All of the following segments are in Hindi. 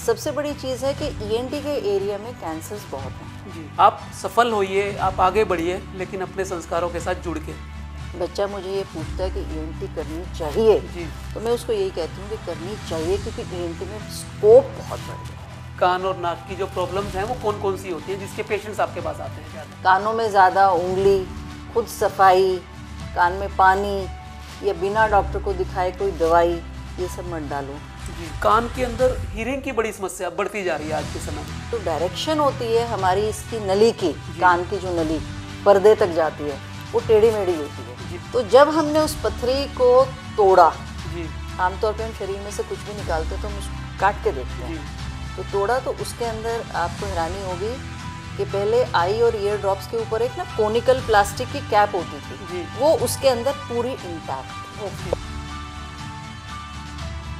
सबसे बड़ी चीज़ है कि ईएनटी के एरिया में कैंसर्स बहुत हैं। जी, आप सफल होइए, आप आगे बढ़िए, लेकिन अपने संस्कारों के साथ जुड़ के। बच्चा मुझे ये पूछता है कि ईएनटी करनी चाहिए जी, तो मैं उसको यही कहती हूँ कि करनी चाहिए, क्योंकि ईएनटी में स्कोप बहुत बढ़ गया है। कान और नाक की जो प्रॉब्लम्स हैं वो कौन कौन सी होती हैं जिसके पेशेंट्स आपके पास आते हैं ज़्यादा? कानों में ज़्यादा उंगली, खुद सफाई, कान में पानी, या बिना डॉक्टर को दिखाए कोई दवाई, ये सब मत डालो। जी, कान के अंदर हीरिंग की बड़ी समस्या बढ़ती जा रही है आज के समय में। तो डायरेक्शन होती है हमारी इसकी नली की, कान की जो नली पर्दे तक जाती है वो टेढ़ी मेढ़ी होती है। तो जब हमने उस पथरी को तोड़ा, जी, आमतौर पे हम शरीर में से कुछ भी निकालते हैं तो हम उसको काट के देखते हैं, तो तोड़ा तो उसके अंदर आपको हैरानी होगी कि पहले आई और ईयर ड्रॉप्स के ऊपर एक ना कोनिकल प्लास्टिक की कैप होती थी, जी। वो उसके अंदर पूरी इंटैक्ट। ओके।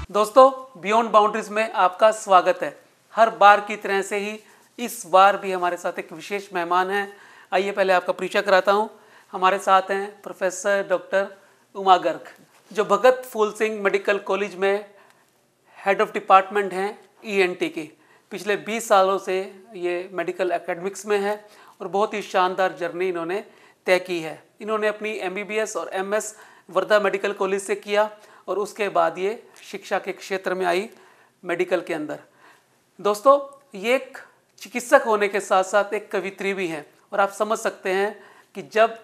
दोस्तों, बियॉन्ड बाउंड्रीज में आपका स्वागत है। हर बार की तरह से ही इस बार भी हमारे साथ एक विशेष मेहमान हैं। आइए पहले आपका परिचय कराता हूँ। हमारे साथ हैं प्रोफेसर डॉक्टर उमा गर्ग, जो भगत फूल सिंह मेडिकल कॉलेज में हेड ऑफ डिपार्टमेंट हैं ईएनटी के। पिछले 20 सालों से ये मेडिकल एकेडमिक्स में है और बहुत ही शानदार जर्नी इन्होंने तय की है। इन्होंने अपनी एमबीबीएस और एमएस वर्धा मेडिकल कॉलेज से किया और उसके बाद ये शिक्षा के क्षेत्र में आई मेडिकल के अंदर। दोस्तों, ये एक चिकित्सक होने के साथ साथ एक कवित्री भी हैं और आप समझ सकते हैं कि जब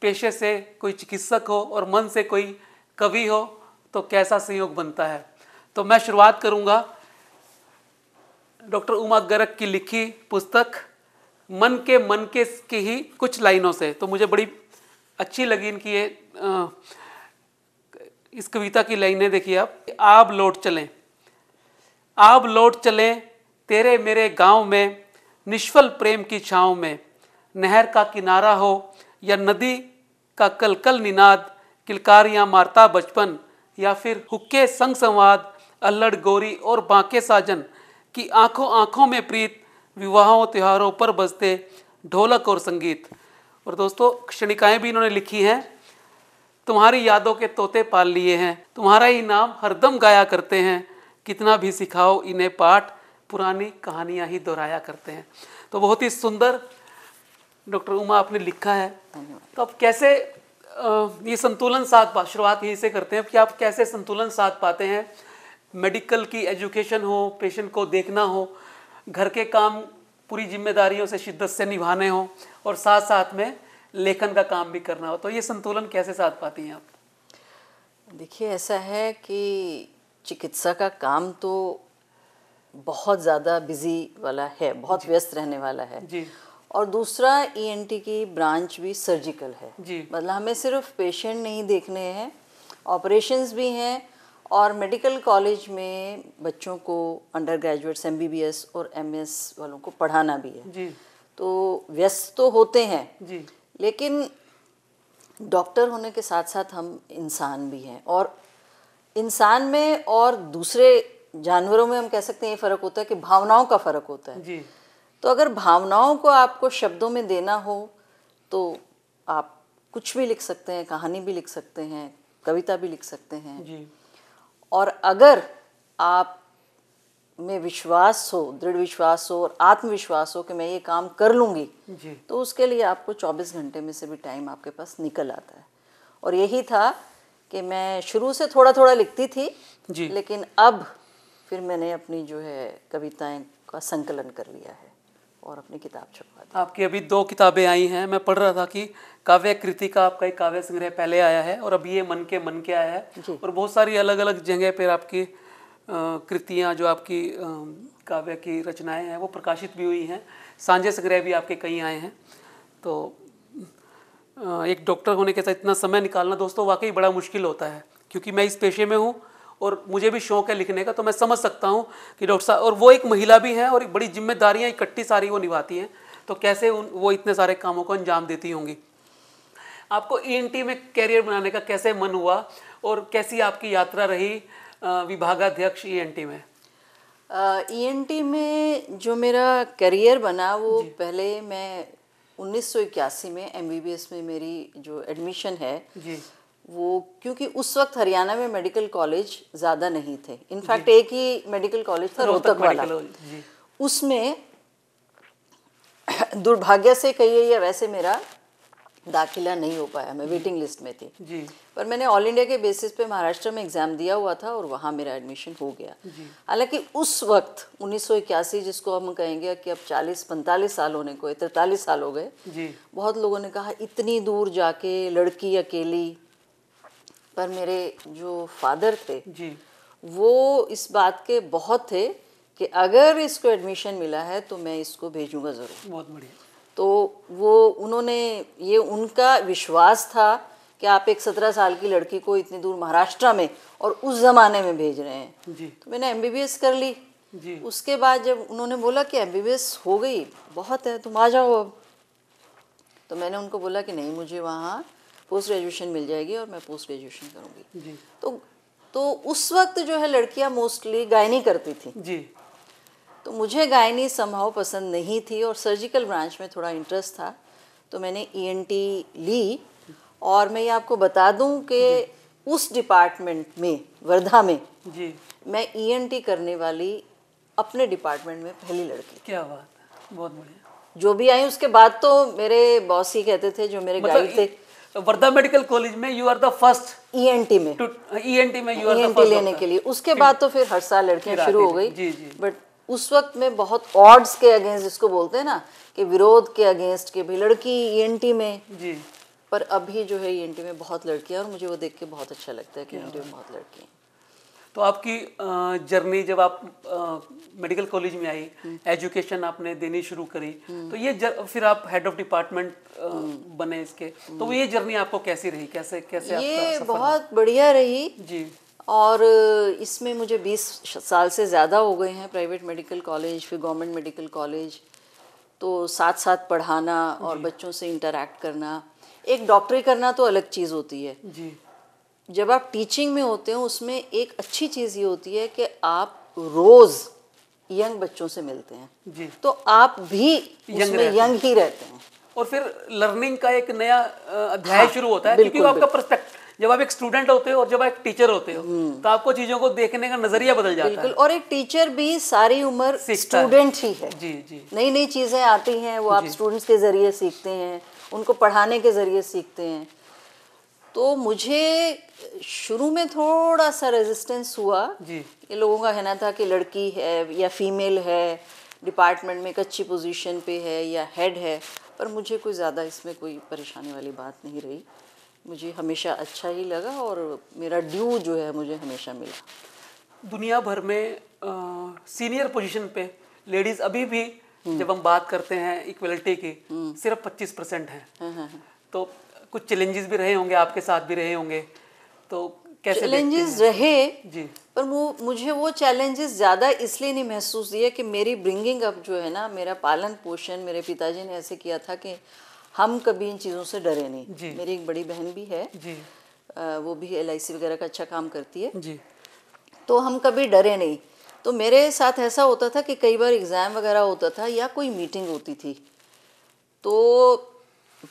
पेशे से कोई चिकित्सक हो और मन से कोई कवि हो तो कैसा संयोग बनता है। तो मैं शुरुआत करूंगा डॉक्टर उमा गर्ग की लिखी पुस्तक मन के ही कुछ लाइनों से। तो मुझे बड़ी अच्छी लगी इनकी ये इस कविता की लाइनें देखिए आप। आब लौट चलें तेरे मेरे गांव में, निष्फल प्रेम की छाँव में, नहर का किनारा हो या नदी का कल निनाद, किलकारियाँ मारता बचपन या फिर हुक्के संग संवाद, अल्लड़ गोरी और बांके साजन की आंखों आंखों में प्रीत, विवाहों त्योहारों पर बजते ढोलक और संगीत। और दोस्तों, क्षणिकाएँ भी इन्होंने लिखी हैं। तुम्हारी यादों के तोते पाल लिए हैं, तुम्हारा ही नाम हरदम गाया करते हैं, कितना भी सिखाओ इन्हें पाठ, पुरानी कहानियाँ ही दोहराया करते हैं। तो बहुत ही सुंदर डॉक्टर उमा आपने लिखा है। तो आप कैसे ये संतुलन साध शुरुआत यहीं से करते हैं कि आप कैसे संतुलन साध पाते हैं? मेडिकल की एजुकेशन हो, पेशेंट को देखना हो, घर के काम पूरी जिम्मेदारियों से शिद्दत से निभाने हो और साथ साथ में लेखन का काम भी करना हो, तो ये संतुलन कैसे साध पाती हैं आप? देखिए, ऐसा है कि चिकित्सा का काम तो बहुत ज़्यादा बिजी वाला है, बहुत व्यस्त रहने वाला है जी, और दूसरा ईएनटी की ब्रांच भी सर्जिकल है जी, मतलब हमें सिर्फ पेशेंट नहीं देखने हैं, ऑपरेशंस भी हैं और मेडिकल कॉलेज में बच्चों को अंडर ग्रेजुएट्स एमबीबीएस और एमएस वालों को पढ़ाना भी है। जी, तो व्यस्त तो होते हैं जी, लेकिन डॉक्टर होने के साथ साथ हम इंसान भी हैं और इंसान में और दूसरे जानवरों में हम कह सकते हैं ये फ़र्क होता है कि भावनाओं का फ़र्क होता है। जी, तो अगर भावनाओं को आपको शब्दों में देना हो तो आप कुछ भी लिख सकते हैं, कहानी भी लिख सकते हैं, कविता भी लिख सकते हैं। जी, और अगर आप में विश्वास हो, दृढ़ विश्वास हो और आत्मविश्वास हो कि मैं ये काम कर लूँगी, जी, तो उसके लिए आपको 24 घंटे में से भी टाइम आपके पास निकल आता है। और यही था कि मैं शुरू से थोड़ा थोड़ा लिखती थी जी, लेकिन अब फिर मैंने अपनी जो है कविताएं का संकलन कर लिया है और अपनी किताब छपवा दी। आपकी अभी 2 किताबें आई हैं। मैं पढ़ रहा था कि काव्य कृति का आपका एक काव्य संग्रह पहले आया है और अभी ये मन के आया है जी। और बहुत सारी अलग अलग जगह पर आपकी कृतियाँ जो आपकी काव्य की रचनाएं हैं वो प्रकाशित भी हुई हैं। सांझे संग्रह भी आपके कई आए हैं। तो एक डॉक्टर होने के साथ इतना समय निकालना दोस्तों वाकई बड़ा मुश्किल होता है, क्योंकि मैं इस पेशे में हूँ और मुझे भी शौक है लिखने का। तो मैं समझ सकता हूँ कि डॉक्टर साहब, और वो एक महिला भी हैं और एक बड़ी जिम्मेदारियाँ इकट्ठी सारी वो निभाती हैं, तो कैसे वो इतने सारे कामों को अंजाम देती होंगी। आपको ईएनटी में कैरियर बनाने का कैसे मन हुआ और कैसी आपकी यात्रा रही विभागाध्यक्ष ईएनटी में? ईएनटी में जो मेरा करियर बना वो पहले मैं 1981 में एमबीबीएस में मेरी जो एडमिशन है जी, वो क्योंकि उस वक्त हरियाणा में मेडिकल कॉलेज ज़्यादा नहीं थे, इनफैक्ट एक ही मेडिकल कॉलेज था, रोहतक वाला। उसमें दुर्भाग्य से कहिए या वैसे मेरा दाखिला नहीं हो पाया, मैं वेटिंग लिस्ट में थी जी। पर मैंने ऑल इंडिया के बेसिस पे महाराष्ट्र में एग्ज़ाम दिया हुआ था और वहाँ मेरा एडमिशन हो गया। हालांकि उस वक्त 1981, जिसको हम कहेंगे कि अब 40-45 साल होने को, 43 साल हो गए, बहुत लोगों ने कहा इतनी दूर जाके लड़की अकेली, पर मेरे जो फादर थे जी। वो इस बात के बहुत थे कि अगर इसको एडमिशन मिला है तो मैं इसको भेजूंगा ज़रूर। बहुत बढ़िया। तो वो उन्होंने, ये उनका विश्वास था कि आप एक 17 साल की लड़की को इतनी दूर महाराष्ट्र में और उस ज़माने में भेज रहे हैं। जी। तो मैंने MBBS कर ली जी। उसके बाद जब उन्होंने बोला कि MBBS हो गई, बहुत है, तुम आ जाओ अब, तो मैंने उनको बोला कि नहीं, मुझे वहाँ पोस्ट ग्रेजुएशन मिल जाएगी और मैं पोस्ट ग्रेजुएशन करूँगी। जी। तो उस वक्त जो है लड़कियाँ मोस्टली गायनी करती थी जी। तो मुझे गायनी समहाउ पसंद नहीं थी और सर्जिकल ब्रांच में थोड़ा इंटरेस्ट था, तो मैंने ENT ली। और मैं ये आपको बता दूं कि उस डिपार्टमेंट में, वर्धा में, जी, मैं ENT करने वाली अपने डिपार्टमेंट में पहली लड़की। क्या बात है, बहुत बढ़िया। जो भी आई उसके बाद तो मेरे बॉस ही कहते थे, जो मेरे गाइड थे, वर्धा मेडिकल कॉलेज में you are the first ENT में, ENT में you are the ENT first लेने के लिए। उसके बाद तो फिर हर साल लड़कियां शुरू हो गई। जी जी। बट उस वक्त में बहुत ऑड्स के अगेंस्ट, जिसको बोलते हैं ना कि विरोध के अगेंस्ट, के भाई लड़की ENT में। जी। पर अभी जो है ENT में बहुत लड़कियां, और मुझे वो देख के बहुत अच्छा लगता है कि ENT में बहुत लड़कियां। तो आपकी जर्नी जब आप मेडिकल कॉलेज में आई, एजुकेशन आपने देनी शुरू करी, तो ये फिर आप हेड ऑफ डिपार्टमेंट बने इसके, तो वो ये जर्नी आपको कैसी रही, कैसे कैसे ये बहुत बढ़िया रही जी। और इसमें मुझे 20 साल से ज़्यादा हो गए हैं। प्राइवेट मेडिकल कॉलेज, फिर गवर्नमेंट मेडिकल कॉलेज, तो साथ साथ पढ़ाना और बच्चों से इंटरैक्ट करना। एक डॉक्टरी करना तो अलग चीज़ होती है जी। जब आप टीचिंग में होते हो, उसमें एक अच्छी चीज़ ये होती है कि आप रोज़ यंग बच्चों से मिलते हैं जी। तो आप भी उसमें यंग ही रहते हैं और फिर लर्निंग का एक नया अध्याय शुरू होता है, क्योंकि आपका पर्सपेक्टिव, जब आप एक स्टूडेंट होते हो और जब आप एक टीचर होते हो तो आपको चीज़ों को देखने का नजरिया बदल जाता है। बिल्कुल। और एक टीचर भी सारी उम्र स्टूडेंट ही है। जी जी। नई नई चीज़ें आती हैं, वो आप स्टूडेंट्स के ज़रिए सीखते हैं, उनको पढ़ाने के ज़रिए सीखते हैं। तो मुझे शुरू में थोड़ा सा रेजिस्टेंस हुआ जी। ये लोगों का कहना था कि लड़की है या फीमेल है, डिपार्टमेंट में एक अच्छी पोजीशन पे है या हेड है, पर मुझे कोई ज़्यादा इसमें कोई परेशानी वाली बात नहीं रही। मुझे हमेशा अच्छा ही लगा और मेरा ड्यू जो है मुझे हमेशा मिला। दुनिया भर में सीनियर पोजीशन पे लेडीज़ अभी भी जब हम बात करते हैं इक्वलिटी की, सिर्फ 25% हैं। तो कुछ चैलेंजेस भी रहे होंगे, आपके साथ भी रहे होंगे, तो कैसे चैलेंजेस रहे जी। पर मुझे वो चैलेंजेस ज़्यादा इसलिए नहीं महसूस दिए कि मेरी ब्रिंगिंग अप जो है ना, मेरा पालन पोषण मेरे पिताजी ने ऐसे किया था कि हम कभी इन चीज़ों से डरे नहीं। मेरी एक बड़ी बहन भी है जी। वो भी LIC वगैरह का अच्छा काम करती है जी। तो हम कभी डरे नहीं। तो मेरे साथ ऐसा होता था कि कई बार एग्ज़ाम वगैरह होता था या कोई मीटिंग होती थी, तो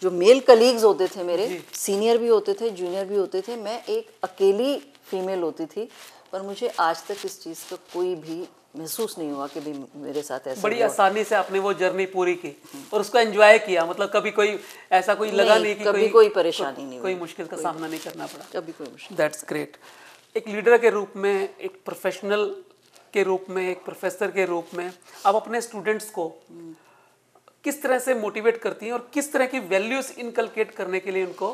जो मेल कलीग्स होते थे मेरे, सीनियर भी होते थे, जूनियर भी होते थे, मैं एक अकेली फीमेल होती थी, पर मुझे आज तक इस चीज़ का कोई भी महसूस नहीं हुआ कि भी मेरे साथ ऐसा बड़ी आसानी से आपने वो जर्नी पूरी की और उसको एंजॉय किया, मतलब कभी कोई ऐसा कोई लगा नहीं कि कभी कोई परेशानी नहीं, कोई मुश्किल का सामना नहीं करना पड़ा, कभी कोई मुश्किल। That's great. एक लीडर के रूप में, एक प्रोफेशनल के रूप में, एक प्रोफेसर के रूप में आप अपने स्टूडेंट्स को किस तरह से मोटिवेट करती हैं और किस तरह की वैल्यूज इनकलकेट करने के लिए उनको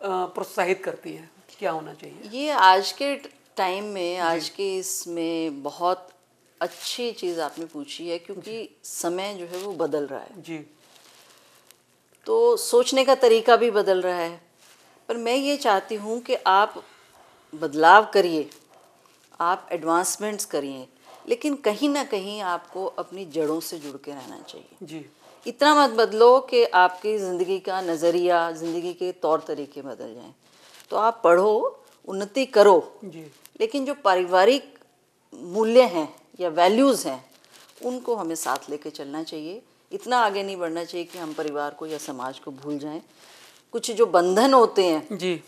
प्रोत्साहित करती हैं, क्या होना चाहिए? ये आज के टाइम में, आज के इसमें बहुत अच्छी चीज़ आपने पूछी है, क्योंकि समय जो है वो बदल रहा है जी। तो सोचने का तरीका भी बदल रहा है। पर मैं ये चाहती हूँ कि आप बदलाव करिए, आप एडवांसमेंट्स करिए, लेकिन कहीं ना कहीं आपको अपनी जड़ों से जुड़ के रहना चाहिए। जी। इतना मत बदलो कि आपकी ज़िंदगी का नज़रिया, ज़िंदगी के तौर तरीके बदल जाएं। तो आप पढ़ो, उन्नति करो, जी। लेकिन जो पारिवारिक मूल्य हैं या वैल्यूज़ हैं उनको हमें साथ लेके चलना चाहिए। इतना आगे नहीं बढ़ना चाहिए कि हम परिवार को या समाज को भूल जाएं। कुछ जो बंधन होते हैं जी।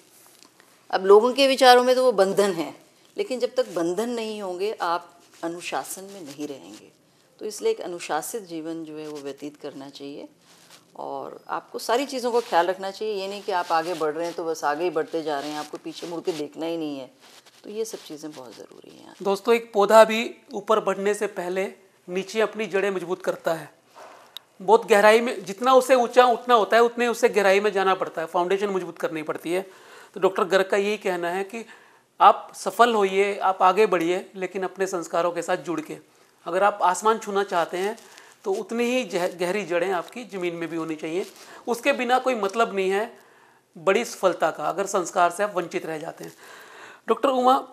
अब लोगों के विचारों में तो वो बंधन है, लेकिन जब तक बंधन नहीं होंगे आप अनुशासन में नहीं रहेंगे। तो इसलिए एक अनुशासित जीवन जो है वो व्यतीत करना चाहिए और आपको सारी चीज़ों का ख्याल रखना चाहिए। ये नहीं कि आप आगे बढ़ रहे हैं तो बस आगे ही बढ़ते जा रहे हैं, आपको पीछे मुड़ के देखना ही नहीं है। तो ये सब चीज़ें बहुत ज़रूरी हैं। दोस्तों, एक पौधा भी ऊपर बढ़ने से पहले नीचे अपनी जड़ें मजबूत करता है। बहुत गहराई में, जितना उसे ऊंचा उठना होता है उतने उसे गहराई में जाना पड़ता है, फाउंडेशन मजबूत करनी पड़ती है। तो डॉक्टर गर्ग का यही कहना है कि आप सफल होइए, आप आगे बढ़िए, लेकिन अपने संस्कारों के साथ जुड़ के। अगर आप आसमान छूना चाहते हैं तो उतनी ही गहरी जड़ें आपकी ज़मीन में भी होनी चाहिए। उसके बिना कोई मतलब नहीं है बड़ी सफलता का, अगर संस्कार से आप वंचित रह जाते हैं। डॉक्टर उमा,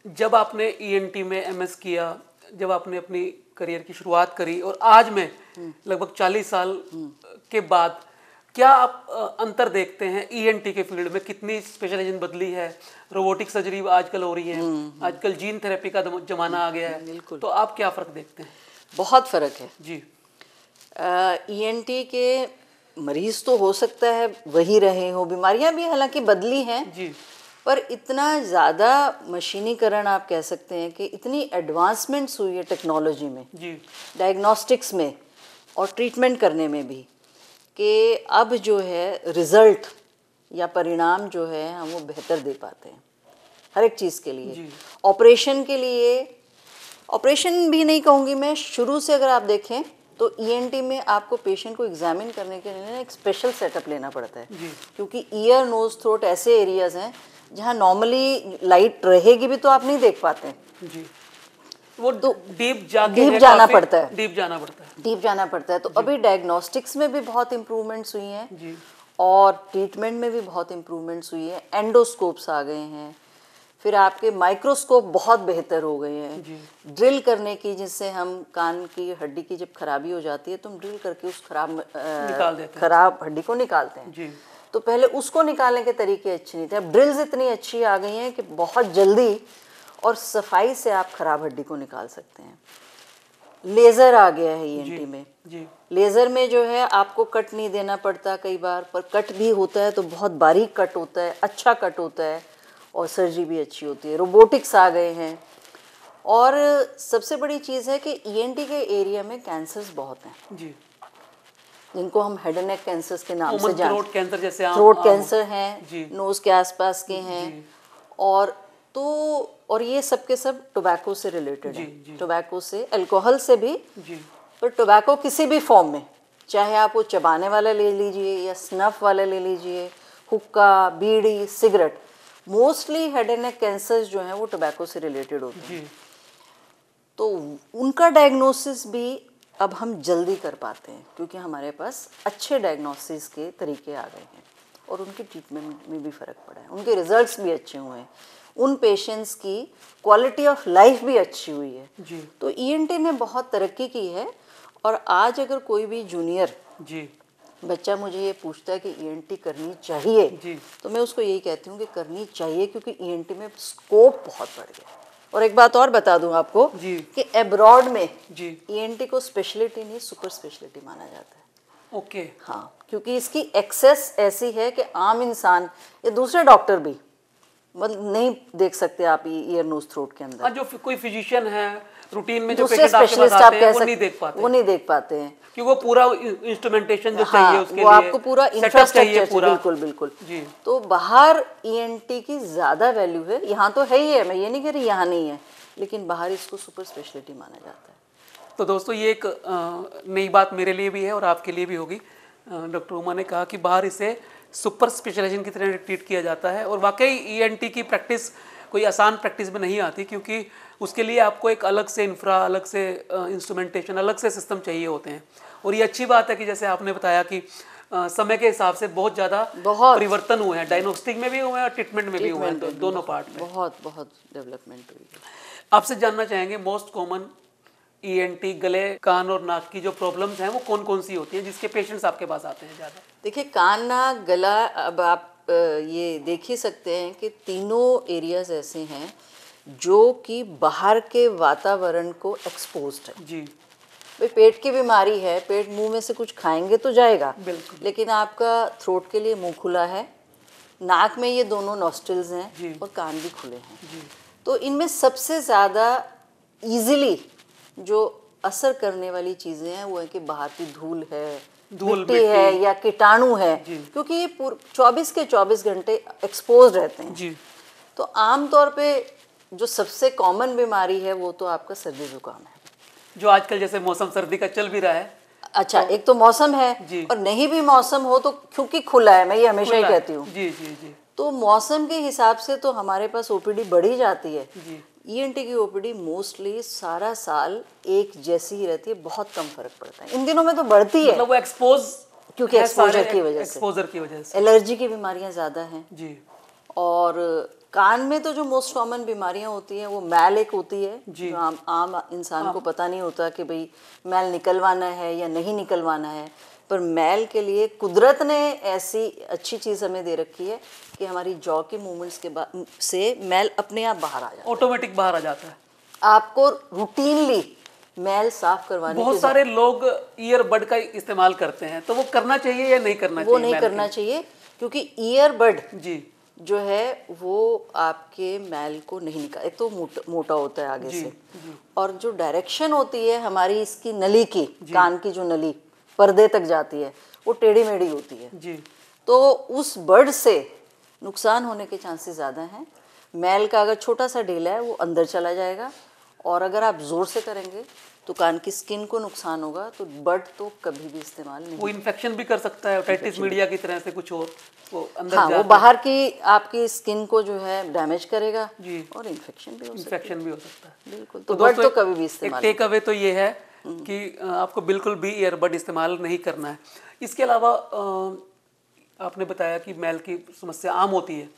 जब आपने ईएनटी में एमएस किया, जब आपने अपनी करियर की शुरुआत करी और आज में लगभग 40 साल के बाद, क्या आप अंतर देखते हैं ईएनटी के फील्ड में? कितनी स्पेशलाइजेशन बदली है? रोबोटिक सर्जरी आजकल हो रही है, आजकल जीन थेरेपी का जमाना आ गया है, बिल्कुल। तो आप क्या फ़र्क देखते हैं? बहुत फ़र्क है जी। ईएनटी के मरीज़ तो हो सकता है वही रहे हो, बीमारियां भी हालांकि बदली हैं जी, पर इतना ज़्यादा मशीनीकरण आप कह सकते हैं कि इतनी एडवांसमेंट्स हुई है टेक्नोलॉजी में जी, डायग्नोस्टिक्स में और ट्रीटमेंट करने में भी, कि अब जो है रिज़ल्ट या परिणाम जो है हम वो बेहतर दे पाते हैं हर एक चीज़ के लिए। ऑपरेशन के लिए, ऑपरेशन भी नहीं कहूँगी मैं, शुरू से अगर आप देखें तो ईएनटी में आपको पेशेंट को एग्जामिन करने के लिए एक स्पेशल सेटअप लेना पड़ता है, क्योंकि ईयर, नोज, थ्रोट ऐसे एरियाज हैं जहाँ नॉर्मली लाइट रहेगी भी तो आप नहीं देख पाते हैं। जी, वो डीप जाना पड़ता है, डीप जाना पड़ता है। तो अभी डायग्नोस्टिक्स में भी बहुत इम्प्रूवमेंट्स हुई हैं और ट्रीटमेंट में भी बहुत इम्प्रूवमेंट्स हुई है। एंडोस्कोप्स आ गए हैं, फिर आपके माइक्रोस्कोप बहुत बेहतर हो गए हैं। ड्रिल करने की, जिससे हम कान की हड्डी की जब खराबी हो जाती है तो हम ड्रिल करके उस खराब हड्डी को निकालते हैं। तो पहले उसको निकालने के तरीके अच्छे नहीं थे, अब ड्रिल्स इतनी अच्छी आ गई हैं कि बहुत जल्दी और सफाई से आप खराब हड्डी को निकाल सकते हैं। लेज़र आ गया है ईएनटी में। लेज़र में जो है आपको कट नहीं देना पड़ता कई बार, पर कट भी होता है तो बहुत बारीक कट होता है, अच्छा कट होता है और सर्जरी भी अच्छी होती है। रोबोटिक्स आ गए हैं और सबसे बड़ी चीज़ है कि ईएनटी के एरिया में कैंसर्स बहुत हैं जी, जिनको हम हेड एंड नेक कैंसर्स के नाम से जानते हैं। थ्रोट कैंसर जैसे थ्रोट कैंसर हैं, नोज के आसपास के हैं, और ये सब के सब टोबैको से रिलेटेड है। टोबैको से, अल्कोहल से भी, पर टोबैको किसी भी फॉर्म में, चाहे आप वो चबाने वाला ले लीजिए या स्नफ वाला ले लीजिए, हुक्का, bidi, cigarette, mostly head and neck cancers जो हैं वो टोबैको से रिलेटेड होते हैं। तो उनका डायग्नोसिस भी अब हम जल्दी कर पाते हैं क्योंकि हमारे पास अच्छे डायग्नोसिस के तरीके आ गए हैं और उनकी ट्रीटमेंट में भी फ़र्क पड़ा है, उनके रिजल्ट्स भी अच्छे हुए हैं, उन पेशेंट्स की क्वालिटी ऑफ लाइफ भी अच्छी हुई है। तो ईएनटी ने बहुत तरक्की की है और आज अगर कोई भी जूनियर बच्चा मुझे ये पूछता है कि ईएनटी करनी चाहिए तो मैं उसको यही कहती हूँ कि करनी चाहिए, क्योंकि ईएनटी में स्कोप बहुत बढ़ गया। और एक बात और बता दूं आपको कि एब्रॉड में ईएनटी को स्पेशलिटी नहीं, सुपर स्पेशलिटी माना जाता है। ओके। हाँ, क्योंकि इसकी एक्सेस ऐसी है कि आम इंसान या दूसरे डॉक्टर भी मतलब नहीं देख सकते आप ईयर, नोज, थ्रोट के अंदर। जो कोई फिजिशियन है रूटीन में जो दूसरे पेशेंट आपके पास आते हैं वो नहीं देख पाते, क्योंकि वो पूरा इंस्ट्रूमेंटेशन जो चाहिए उसके लिए, आपको पूरा इंफ्रास्ट्रक्चर बिल्कुल। तो बाहर ईएनटी की ज्यादा वैल्यू है, यहाँ तो है ही है, मैं ये नहीं कह रही यहाँ नहीं है, लेकिन बाहर इसको सुपर स्पेशलिटी माना जाता है। तो दोस्तों, ये एक नई बात मेरे लिए भी है और आपके लिए भी होगी। डॉक्टर उमा ने कहा कि बाहर इसे सुपर स्पेशलाइजेशन की तरह ट्रीट किया जाता है और वाकई ईएनटी की प्रैक्टिस कोई आसान प्रैक्टिस में नहीं आती, क्योंकि उसके लिए आपको एक अलग से इंफ्रा, अलग से इंस्ट्रूमेंटेशन, अलग से सिस्टम चाहिए होते हैं। और ये अच्छी बात है कि जैसे आपने बताया कि समय के हिसाब से बहुत ज़्यादा परिवर्तन हुए हैं, डायग्नोस्टिक में भी हुए हैं और ट्रीटमेंट में भी हुए हैं, दोनों पार्ट में बहुत डेवलपमेंट हुई है। आपसे जानना चाहेंगे मोस्ट कॉमन ईएनटी गले, कान और नाक की जो प्रॉब्लम्स हैं वो कौन कौन सी होती हैं जिसके पेशेंट्स आपके पास आते हैं ज़्यादा? देखिए, कान, नाक, गला, अब आप ये देख ही सकते हैं कि तीनों एरियाज ऐसे हैं जो कि बाहर के वातावरण को एक्सपोज्ड है। भाई पेट की बीमारी है, पेट मुंह में से कुछ खाएंगे तो जाएगा, लेकिन आपका थ्रोट के लिए मुंह खुला है, नाक में ये दोनों नॉस्ट्रिल्स हैं जी। और कान भी खुले हैं। जी। तो इनमें सबसे ज़्यादा इजीली जो असर करने वाली चीज़ें हैं वो है कि बाहर की धूल है, मिट्टी है या कीटाणु है, क्योंकि ये 24 के 24 घंटे एक्सपोज रहते हैं। जी। तो आम तौर पे जो सबसे कॉमन बीमारी है वो तो आपका सर्दी जुकाम है, जो आजकल जैसे मौसम सर्दी का चल भी रहा है। अच्छा तो, एक तो मौसम है और नहीं भी मौसम हो तो क्योंकि खुला है, मैं ये हमेशा ही कहती हूँ। जी जी जी। तो मौसम के हिसाब से तो हमारे पास ओपीडी बढ़ी जाती है। ईएनटी की ओपीडी मोस्टली सारा साल एक जैसी ही रहती है, बहुत कम फर्क पड़ता है। इन दिनों में तो बढ़ती है, मतलब वो एक्सपोज, क्योंकि एक्सपोजर की वजह से एलर्जी की बीमारियां ज़्यादा हैं जी। और कान में तो जो मोस्ट कॉमन बीमारियां होती हैं वो मैल एक होती है, जो आम इंसान को पता नहीं होता कि भाई मैल निकलवाना है या नहीं निकलवाना है। पर मैल के लिए कुदरत ने ऐसी अच्छी चीज़ हमें दे रखी है कि हमारी जॉ के मूवमेंट्स के बाद से मैल अपने आप बाहर आ जाता है, ऑटोमेटिक बाहर आ जाता है। आपको रूटीनली मैल साफ करवाने बहुत सारे लोग ईयरबड का इस्तेमाल करते हैं, तो वो करना चाहिए या नहीं करना चाहिए? वो नहीं करना चाहिए, क्योंकि ईयरबड जी जो है वो आपके मैल को नहीं निकाल, एक तो मोटा होता है आगे से, और जो डायरेक्शन होती है हमारी इसकी नली की, कान की जो नली पर्दे तक जाती है वो टेढ़ी मेढ़ी होती है जी। तो उस बड से नुकसान होने के चांसेस ज़्यादा हैं। मैल का अगर छोटा सा ढीला है वो अंदर चला जाएगा, और अगर आप जोर से करेंगे तो कान की स्किन को नुकसान होगा। तो बड तो कभी भी इस्तेमाल नहीं, वो इन्फेक्शन भी कर सकता है, ओटाइटिस मीडिया की तरह से कुछ और, वो अंदर हाँ, वो बाहर की आपकी स्किन को जो है डैमेज करेगा जी, और इन्फेक्शन भी हो सकता है। बिल्कुल, तो बड तो कभी भी इस्तेमाल। टेक अवे तो ये है कि आपको बिल्कुल भी ईयरबड इस्तेमाल नहीं करना है। इसके अलावा आपने बताया कि मैल की समस्या आम होती है,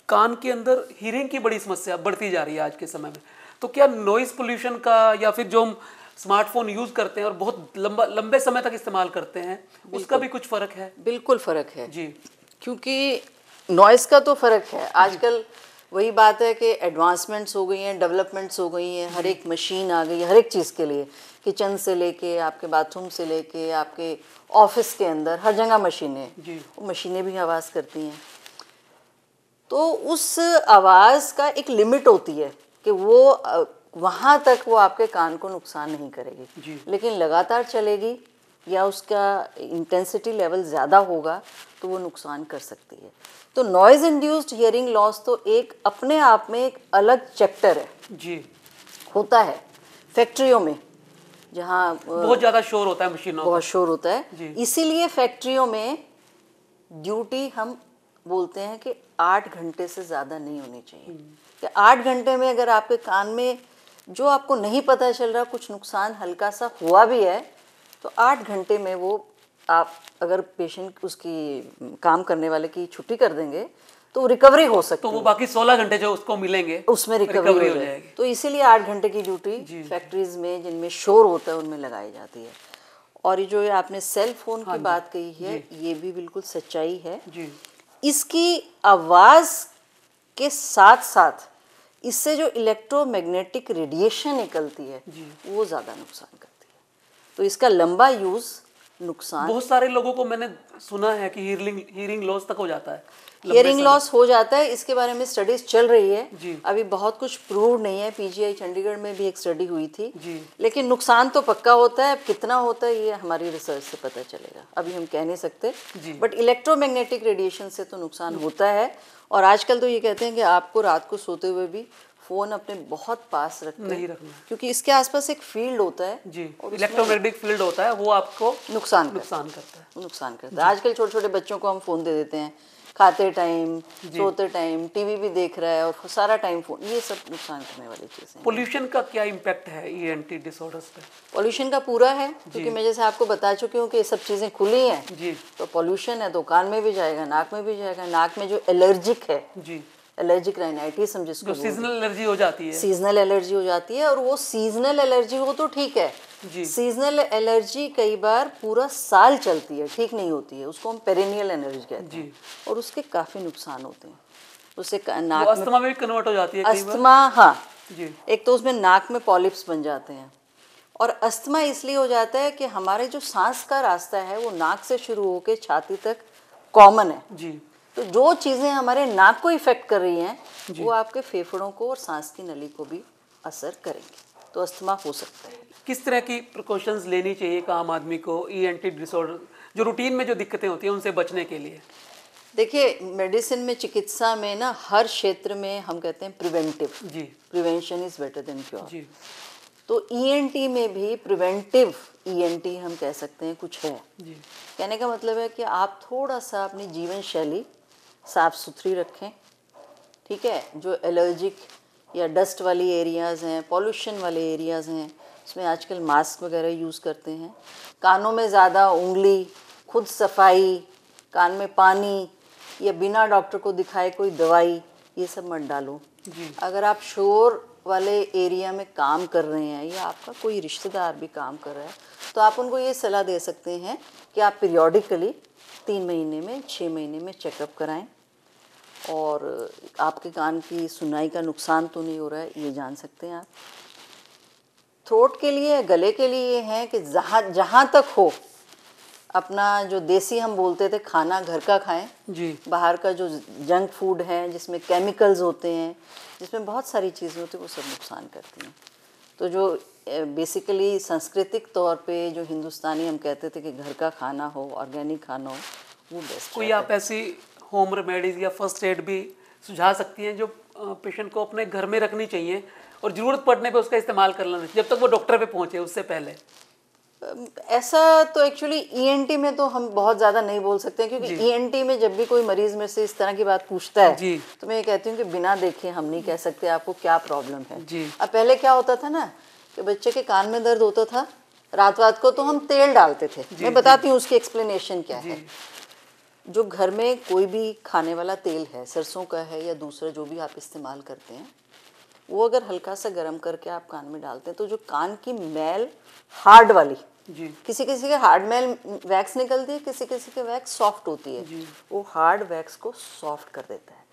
कान के अंदर हीयरिंग की बड़ी समस्या बढ़ती जा रही है आज के समय में। तो क्या नॉइज पोल्यूशन का, या फिर जो हम स्मार्टफोन यूज करते हैं और बहुत लंबे समय तक इस्तेमाल करते हैं, उसका भी कुछ फर्क है? बिल्कुल फर्क है जी, क्योंकि नॉइज का तो फर्क है। आजकल वही बात है कि एडवांसमेंट्स हो गई हैं, डेवलपमेंट्स हो गई हैं, हर एक मशीन आ गई है हर एक चीज़ के लिए, किचन से लेके आपके बाथरूम से लेके आपके ऑफिस के अंदर हर जगह मशीनें, वो मशीनें भी आवाज़ करती हैं। तो उस आवाज़ का एक लिमिट होती है कि वो वहाँ तक वो आपके कान को नुकसान नहीं करेगी, लेकिन लगातार चलेगी या उसका इंटेंसिटी लेवल ज़्यादा होगा तो वो नुकसान कर सकती है। तो नॉइज़ इंड्यूस्ड हियरिंग लॉस तो एक अपने आप में एक अलग चैप्टर है जी, होता है फैक्ट्रियों में, जहाँ बहुत ज़्यादा शोर होता है, मशीनों बहुत शोर होता है। इसीलिए फैक्ट्रियों में ड्यूटी हम बोलते हैं कि 8 घंटे से ज़्यादा नहीं होनी चाहिए। कि 8 घंटे में अगर आपके कान में जो आपको नहीं पता चल रहा कुछ नुकसान हल्का सा हुआ भी है, तो 8 घंटे में वो आप अगर पेशेंट उसकी काम करने वाले की छुट्टी कर देंगे तो रिकवरी हो सकती है। तो वो बाकी 16 घंटे जो उसको मिलेंगे उसमें रिकवरी हो जाएगी। तो इसीलिए 8 घंटे की ड्यूटी फैक्ट्रीज में जिनमें शोर होता है उनमें लगाई जाती है। और ये जो आपने सेल फोन की बात कही है, ये भी बिल्कुल सच्चाई है जी। इसकी आवाज़ के साथ साथ इससे जो इलेक्ट्रोमैग्नेटिक रेडिएशन निकलती है वो ज़्यादा नुकसान करती है। तो इसका लंबा यूज़ नुकसान, बहुत सारे लोगों को मैंने सुना है कि हियरिंग लॉस तक हो जाता है, हियरिंग लॉस हो जाता है। इसके बारे में स्टडीज चल रही है, अभी बहुत कुछ प्रूव नहीं है। पीजीआई चंडीगढ़ में भी एक स्टडी हुई थी, लेकिन नुकसान तो पक्का होता है। अब कितना होता है ये हमारी रिसर्च से पता चलेगा, अभी हम कह नहीं सकते। बट इलेक्ट्रोमैग्नेटिक रेडिएशन से तो नुकसान होता है। और आजकल तो ये कहते हैं कि आपको रात को सोते हुए भी फ़ोन अपने बहुत पास नहीं रखना, क्योंकि इसके आसपास एक फील्ड होता है जी, इलेक्ट्रोमैग्नेटिक फील्ड होता है, वो आपको नुकसान करता है। आजकल छोटे छोटे बच्चों को हम फ़ोन दे देते हैं, खाते टाइम, सोते टाइम, टीवी भी देख रहा है और सारा टाइम फ़ोन, ये सब नुकसान करने वाली चीज़ें। पोल्यूशन का क्या इम्पैक्ट है ईएनटी डिसऑर्डर्स पे? पोल्यूशन का पूरा है, क्योंकि मैं जैसे आपको बता चुकी हूँ कि ये सब चीज़ें खुली हैं जी। तो पोल्यूशन है तो कान में भी जाएगा, नाक में भी जाएगा। नाक में जो एलर्जिक है जी, एलर्जिक राइनाइटिस हम जिसको सीजनल एलर्जी हो जाती है, सीजनल एलर्जी हो जाती है। और वो सीजनल एलर्जी हो तो ठीक है, सीजनल एलर्जी कई बार पूरा साल चलती है, ठीक नहीं होती है, उसको हम पेरिनियल एलर्जी कहते हैं। और उसके काफ़ी नुकसान होते हैं। उससे नाक अस्थमा में भी कन्वर्ट हो जाती है अस्थमा, हाँ जी। एक तो उसमें नाक में पॉलिप्स बन जाते हैं। और अस्थमा इसलिए हो जाता है कि हमारे जो सांस का रास्ता है वो नाक से शुरू होकर छाती तक कॉमन है जी। तो जो चीज़ें हमारे नाक को इफेक्ट कर रही हैं वो आपके फेफड़ों को और सांस की नली को भी असर करेंगे, तो अस्थमा हो सकता है। किस तरह की प्रिकॉशंस लेनी चाहिए एक आम आदमी को ईएनटी डिसऑर्डर, जो रूटीन में जो दिक्कतें होती हैं उनसे बचने के लिए? देखिए, मेडिसिन में, चिकित्सा में ना, हर क्षेत्र में हम कहते हैं प्रिवेंटिव, जी, prevention is better than cure. जी, तो ईएनटी में भी प्रिवेंटिव ईएनटी हम कह सकते हैं कुछ है। जी, कहने का मतलब है कि आप थोड़ा सा अपनी जीवन शैली साफ सुथरी रखें, ठीक है। जो एलर्जिक या डस्ट वाली एरियाज़ हैं, पॉल्यूशन वाले एरियाज़ हैं, उसमें आजकल मास्क वगैरह यूज़ करते हैं। कानों में ज़्यादा उंगली, खुद सफाई, कान में पानी या बिना डॉक्टर को दिखाए कोई दवाई, ये सब मत डालो। अगर आप शोर वाले एरिया में काम कर रहे हैं या आपका कोई रिश्तेदार भी काम कर रहा है, तो आप उनको ये सलाह दे सकते हैं कि आप पीरियोडिकली 3 महीने में, 6 महीने में चेकअप कराएं, और आपके कान की सुनाई का नुकसान तो नहीं हो रहा है, ये जान सकते हैं आप। थ्रोट के लिए, गले के लिए ये है कि जहाँ तक हो अपना जो देसी हम बोलते थे खाना घर का खाएं जी। बाहर का जो जंक फूड है जिसमें केमिकल्स होते हैं, जिसमें बहुत सारी चीज़ें होती हैं, वो सब नुकसान करती हैं। तो जो बेसिकली सांस्कृतिक तौर पे जो हिंदुस्तानी हम कहते थे कि घर का खाना हो, ऑर्गेनिक खाना हो, वो बेस्ट। कोई आप ऐसी होम रेमेडीज या फर्स्ट एड भी सुझा सकती हैं जो पेशेंट को अपने घर में रखनी चाहिए और ज़रूरत पड़ने पे उसका इस्तेमाल कर लेना चाहिए जब तक वो डॉक्टर पे पहुंचे उससे पहले? ऐसा तो एक्चुअली ईएनटी में तो हम बहुत ज़्यादा नहीं बोल सकते हैं, क्योंकि ईएनटी में जब भी कोई मरीज में से इस तरह की बात पूछता है तो मैं ये कहती हूँ कि बिना देखे हम नहीं कह सकते आपको क्या प्रॉब्लम है। अब पहले क्या होता था ना कि बच्चे के कान में दर्द होता था, रात को तो हम तेल डालते थे। मैं बताती हूँ उसकी एक्सप्लेनेशन क्या है। जो घर में कोई भी खाने वाला तेल है, सरसों का है या दूसरा जो भी आप इस्तेमाल करते हैं, वो अगर हल्का सा गर्म करके आप कान में डालते हैं तो जो कान की मैल हार्ड वाली, किसी किसी के हार्ड मैल वैक्स निकलती है, किसी किसी के वैक्स सॉफ्ट होती है, वो हार्ड वैक्स को सॉफ्ट कर देता है।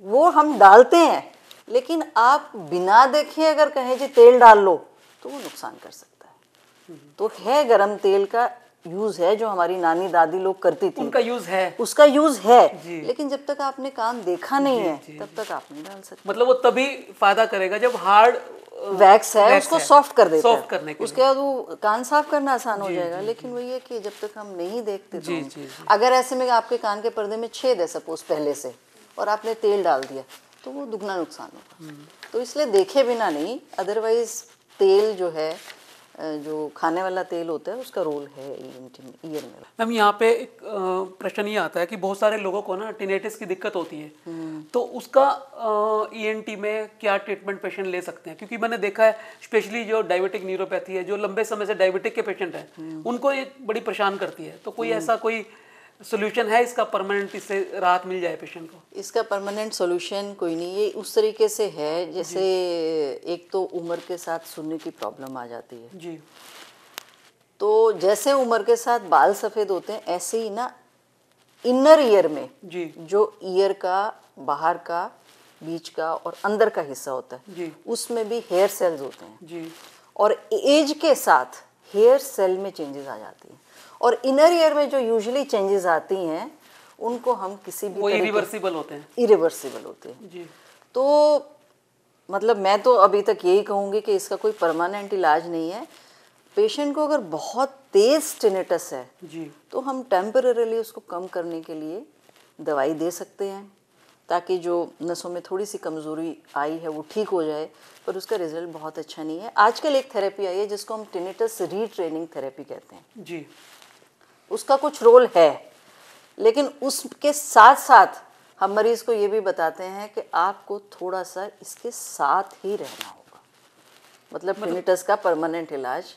वो हम डालते हैं, लेकिन आप बिना देखे अगर कहें जी तेल डाल लो तो वो नुकसान कर सकता है। तो है गरम तेल का यूज है जो हमारी नानी दादी लोग करती थी, उनका यूज है, उसका यूज है, लेकिन जब तक आपने कान देखा नहीं है तब तक आप नहीं डाल सकते। मतलब वो तभी फायदा करेगा जब हार्ड वैक्स है उसको सॉफ्ट कर देता सॉफ्ट करने के उसके बाद वो कान साफ करना आसान हो जाएगा। लेकिन वही है कि जब तक हम नहीं देखते तो अगर ऐसे में आपके कान के पर्दे में छेद है सपोज पहले से और आपने तेल डाल दिया तो वो दुगना नुकसान होगा। तो इसलिए देखे बिना नहीं, अदरवाइज तेल जो है, जो खाने वाला तेल होता है, उसका रोल है ईयर में। मैम यहाँ पे एक प्रश्न ये आता है कि बहुत सारे लोगों को ना टिनेटिस की दिक्कत होती है, तो उसका ईएनटी में क्या ट्रीटमेंट पेशेंट ले सकते हैं? क्योंकि मैंने देखा है स्पेशली जो डायबिटिक न्यूरोपैथी है, जो लंबे समय से डायबिटिक के पेशेंट हैं, उनको ये बड़ी परेशान करती है। तो कोई ऐसा कोई सोल्यूशन है इसका परमानेंट, इससे राहत मिल जाए पेशेंट को? इसका परमानेंट सोल्यूशन कोई नहीं, ये उस तरीके से है जैसे एक तो उम्र के साथ सुनने की प्रॉब्लम आ जाती है जी। तो जैसे उम्र के साथ बाल सफ़ेद होते हैं, ऐसे ही ना इनर ईयर में जी, जो ईयर का बाहर का, बीच का और अंदर का हिस्सा होता है जी, उसमें भी हेयर सेल्स होते हैं जी। और एज के साथ हेयर सेल में चेंजेस आ जाती हैं। और इनर ईयर में जो यूजुअली चेंजेस आती हैं उनको हम किसी भी इरिवर्सिबल होते हैं, इरिवर्सिबल होते हैं जी। तो मतलब मैं तो अभी तक यही कहूँगी कि इसका कोई परमानेंट इलाज नहीं है। पेशेंट को अगर बहुत तेज टिनेटस है जी, तो हम टेम्परेरीली उसको कम करने के लिए दवाई दे सकते हैं ताकि जो नसों में थोड़ी सी कमज़ोरी आई है वो ठीक हो जाए, पर उसका रिजल्ट बहुत अच्छा नहीं है। आजकल एक थेरेपी आई है जिसको हम टिनेटस रीट्रेनिंग थेरेपी कहते हैं जी। उसका कुछ रोल है, लेकिन उसके साथ साथ हम मरीज़ को ये भी बताते हैं कि आपको थोड़ा सा इसके साथ ही रहना होगा। मतलब टिनेटस का परमानेंट इलाज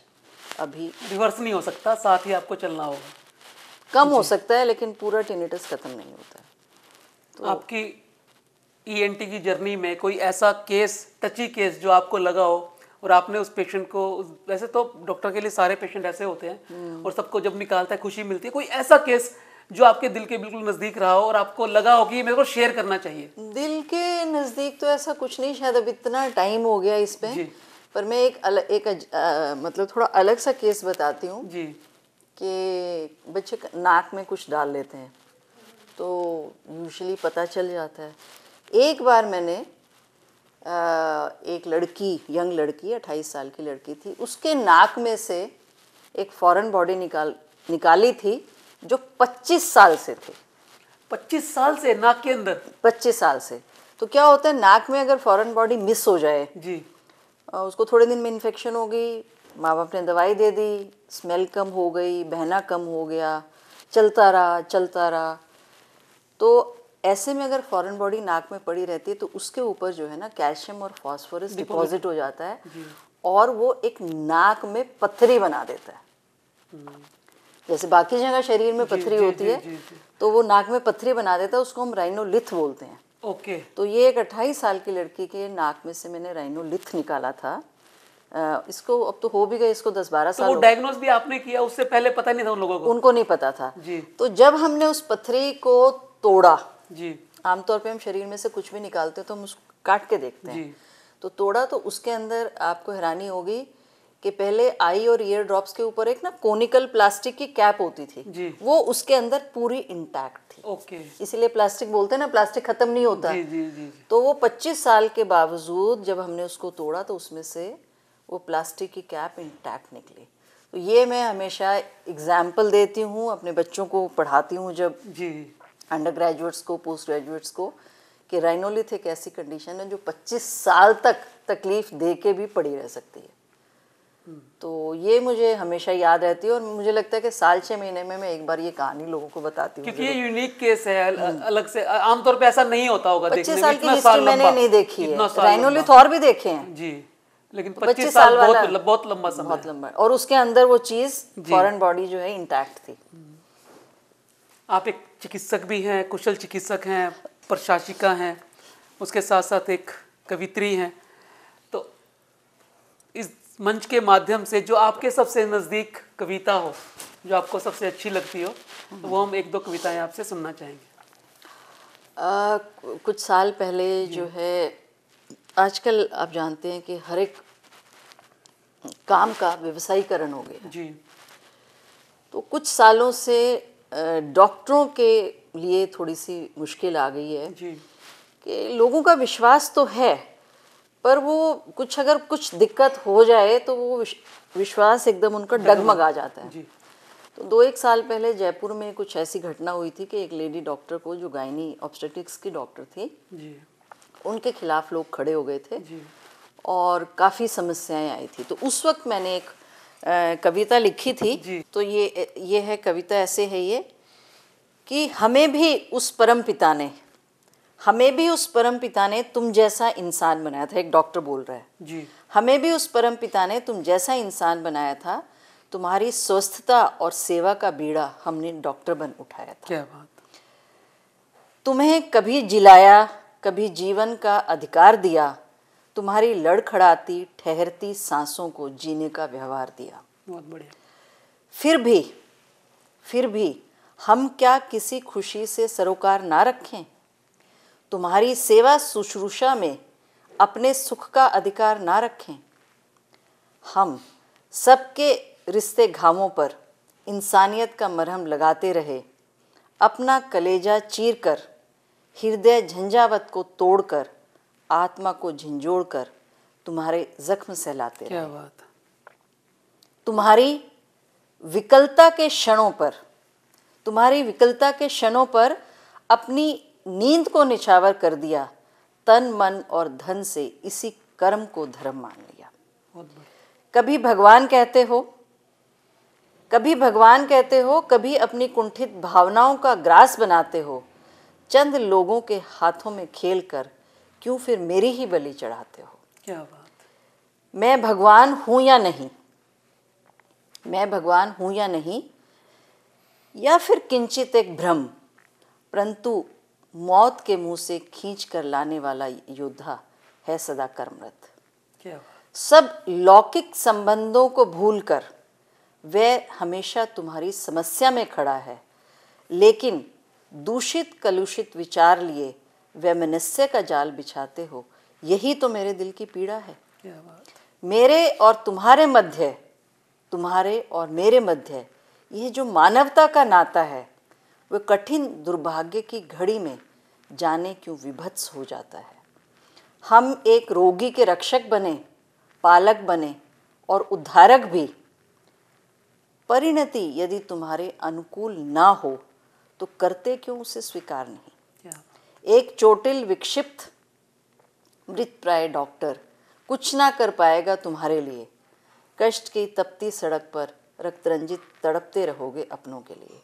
अभी रिवर्स नहीं हो सकता, साथ ही आपको चलना होगा। कम हो सकता है लेकिन पूरा टिनेटस खत्म नहीं होता है। तो आपकी ईएनटी की जर्नी में कोई ऐसा केस, टची केस जो आपको लगा हो और आपने उस पेशेंट को, वैसे तो डॉक्टर के लिए सारे पेशेंट ऐसे होते हैं और सबको जब निकालता है खुशी मिलती है, कोई ऐसा केस जो आपके दिल के बिल्कुल नज़दीक रहा हो और आपको लगा हो कि मेरे को शेयर करना चाहिए? दिल के नज़दीक तो ऐसा कुछ नहीं, शायद अब इतना टाइम हो गया इस पे, पर मैं मतलब थोड़ा अलग सा केस बताती हूँ जी। कि बच्चे नाक में कुछ डाल लेते हैं तो यूजुअली पता चल जाता है। एक बार मैंने एक लड़की, यंग लड़की, 28 साल की लड़की थी, उसके नाक में से एक फॉरेन बॉडी निकाली थी जो 25 साल से थे। 25 साल से नाक के अंदर? 25 साल से। तो क्या होता है, नाक में अगर फॉरेन बॉडी मिस हो जाए जी, उसको थोड़े दिन में इन्फेक्शन हो गई, माँ बाप ने दवाई दे दी, स्मेल कम हो गई, बहना कम हो गया, चलता रहा। तो ऐसे में अगर फॉरेन बॉडी नाक में पड़ी रहती है तो उसके ऊपर जो है ना कैल्शियम और फास्फोरस डिपॉजिट हो जाता है और वो एक नाक में पथरी बना देता है। जैसे बाकी जगह शरीर में पथरी होती है तो वो नाक में पथरी बना देता है, उसको हम राइनोलिथ बोलते हैं। ओके। तो ये एक 28 साल की लड़की के नाक में से मैंने राइनोलिथ निकाला था। इसको अब तो हो भी गए, इसको 10-12 साल। तो वो डायग्नोज भी आपने किया, उससे पहले पता नहीं था उन लोगों को? उनको नहीं पता था जी। तो जब हमने उस पथरी को तोड़ा जी, आमतौर पे हम शरीर में से कुछ भी निकालते हैं तो हम उसको काट के देखते हैं। तो तोड़ा तो उसके अंदर आपको हैरानी होगी कि पहले आई और ईयर ड्रॉप्स के ऊपर एक ना कोनिकल प्लास्टिक की कैप होती थी जी। वो उसके अंदर पूरी इंटैक्ट थी। ओके। इसीलिए प्लास्टिक बोलते हैं ना, प्लास्टिक खत्म नहीं होता। जी, जी, जी। तो वो 25 साल के बावजूद जब हमने उसको तोड़ा तो उसमें से वो प्लास्टिक की कैप इंटैक्ट निकली। तो ये मैं हमेशा एग्जाम्पल देती हूँ, अपने बच्चों को पढ़ाती हूँ जब जी, अंडर ग्रेजुएट्स को, पोस्ट ग्रेजुएट्स को, कि राइनोलिथ एक ऐसी कंडीशन है जो 25 साल तक तकलीफ दे के भी पड़ी रह सकती है। तो ये मुझे हमेशा याद रहती है और मुझे लगता है कि साल 6 महीने में मैं एक बार ये कहानी लोगों को बताती हूँ, क्योंकि ये यूनिक केस है, अलग से आमतौर पे ऐसा नहीं होता होगा। 25 साल की हिस्ट्री मैंने नहीं देखी है, राइनोलिथ और भी देखे हैं जी, लेकिन 25 साल बहुत लंबा समय, बहुत लंबा। और उसके अंदर वो चीज फॉरेन बॉडी जो है इंटैक्ट थी। आप एक चिकित्सक भी हैं, कुशल चिकित्सक हैं, प्रशासिका हैं, उसके साथ साथ एक कवित्री हैं। तो इस मंच के माध्यम से जो आपके सबसे नज़दीक कविता हो, जो आपको सबसे अच्छी लगती हो, तो वो हम 1-2 कविताएं आपसे सुनना चाहेंगे। कुछ साल पहले जो है, आजकल आप जानते हैं कि हर एक काम का व्यवसायीकरण हो गया जी। तो कुछ सालों से डॉक्टरों के लिए थोड़ी सी मुश्किल आ गई है जी। कि लोगों का विश्वास तो है पर वो अगर कुछ दिक्कत हो जाए तो वो विश्वास एकदम उनका डगमगा जाता है। जी। तो 2-1 साल पहले जयपुर में कुछ ऐसी घटना हुई थी कि एक लेडी डॉक्टर को, जो गायनी ऑब्स्टेट्रिक्स की डॉक्टर थी जी, उनके खिलाफ लोग खड़े हो गए थे जी। और काफ़ी समस्याएं आई थी। तो उस वक्त मैंने एक कविता लिखी थी। तो ये है कविता, ऐसे है ये कि हमें भी उस परम पिता ने तुम जैसा इंसान बनाया था। एक डॉक्टर बोल रहा है जी। हमें भी उस परम पिता ने तुम जैसा इंसान बनाया था, तुम्हारी स्वस्थता और सेवा का बीड़ा हमने डॉक्टर बन उठाया था। क्या बात। तुम्हें कभी जिलाया, कभी जीवन का अधिकार दिया, तुम्हारी लड़खड़ाती ठहरती सांसों को जीने का व्यवहार दिया। बहुत बढ़िया। फिर भी हम क्या किसी खुशी से सरोकार ना रखें? तुम्हारी सेवा शुश्रूषा में अपने सुख का अधिकार ना रखें? हम सबके रिश्ते घावों पर इंसानियत का मरहम लगाते रहे, अपना कलेजा चीरकर, हृदय झंझावत को तोड़कर, आत्मा को झंझोड़कर तुम्हारे जख्म सहलाते रहे। क्या बात। तुम्हारी विकलता के क्षणों पर अपनी नींद को निछावर कर दिया, तन मन और धन से इसी कर्म को धर्म मान लिया। कभी भगवान कहते हो, कभी अपनी कुंठित भावनाओं का ग्रास बनाते हो, चंद लोगों के हाथों में खेल कर क्यों फिर मेरी ही बलि चढ़ाते हो? क्या बात। मैं भगवान हूं या नहीं, या फिर किंचित एक भ्रम, परंतु मौत के मुंह से खींच कर लाने वाला योद्धा है सदा कर्मरत। क्या बात। सब लौकिक संबंधों को भूलकर वह हमेशा तुम्हारी समस्या में खड़ा है, लेकिन दूषित कलुषित विचार लिए वैमनस्य का जाल बिछाते हो। यही तो मेरे दिल की पीड़ा है। क्या बात। मेरे और मेरे मध्य ये जो मानवता का नाता है, वह कठिन दुर्भाग्य की घड़ी में जाने क्यों विभत्स हो जाता है। हम एक रोगी के रक्षक बने, पालक बने और उद्धारक भी। परिणति यदि तुम्हारे अनुकूल ना हो तो करते क्यों उसे स्वीकार नहीं। एक चोटिल विक्षिप्त मृतप्राय डॉक्टर कुछ ना कर पाएगा तुम्हारे लिए। कष्ट की तपती सड़क पर रक्तरंजित तड़पते रहोगे अपनों के लिए।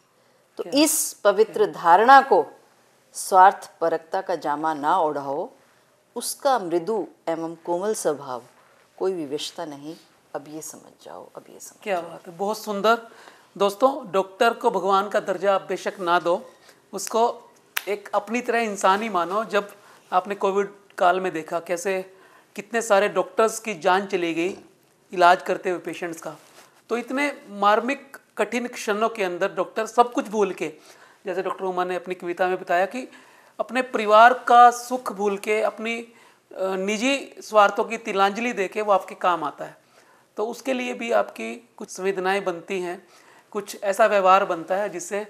तो इस पवित्र धारणा को स्वार्थ परकता का जामा ना ओढ़ाओ। उसका मृदु एवं कोमल स्वभाव कोई विवशता नहीं। अब ये समझ जाओ, अब ये समझ। क्या बात है, बहुत सुंदर। दोस्तों, डॉक्टर को भगवान का दर्जा आप बेशक ना दो, उसको एक अपनी तरह इंसान ही मानो। जब आपने कोविड काल में देखा कैसे कितने सारे डॉक्टर्स की जान चली गई इलाज करते हुए पेशेंट्स का, तो इतने मार्मिक कठिन क्षणों के अंदर डॉक्टर सब कुछ भूल के, जैसे डॉक्टर उमा ने अपनी कविता में बताया कि अपने परिवार का सुख भूल के अपनी निजी स्वार्थों की तिलांजलि दे के वो आपके काम आता है। तो उसके लिए भी आपकी कुछ संवेदनाएं बनती हैं, कुछ ऐसा व्यवहार बनता है जिससे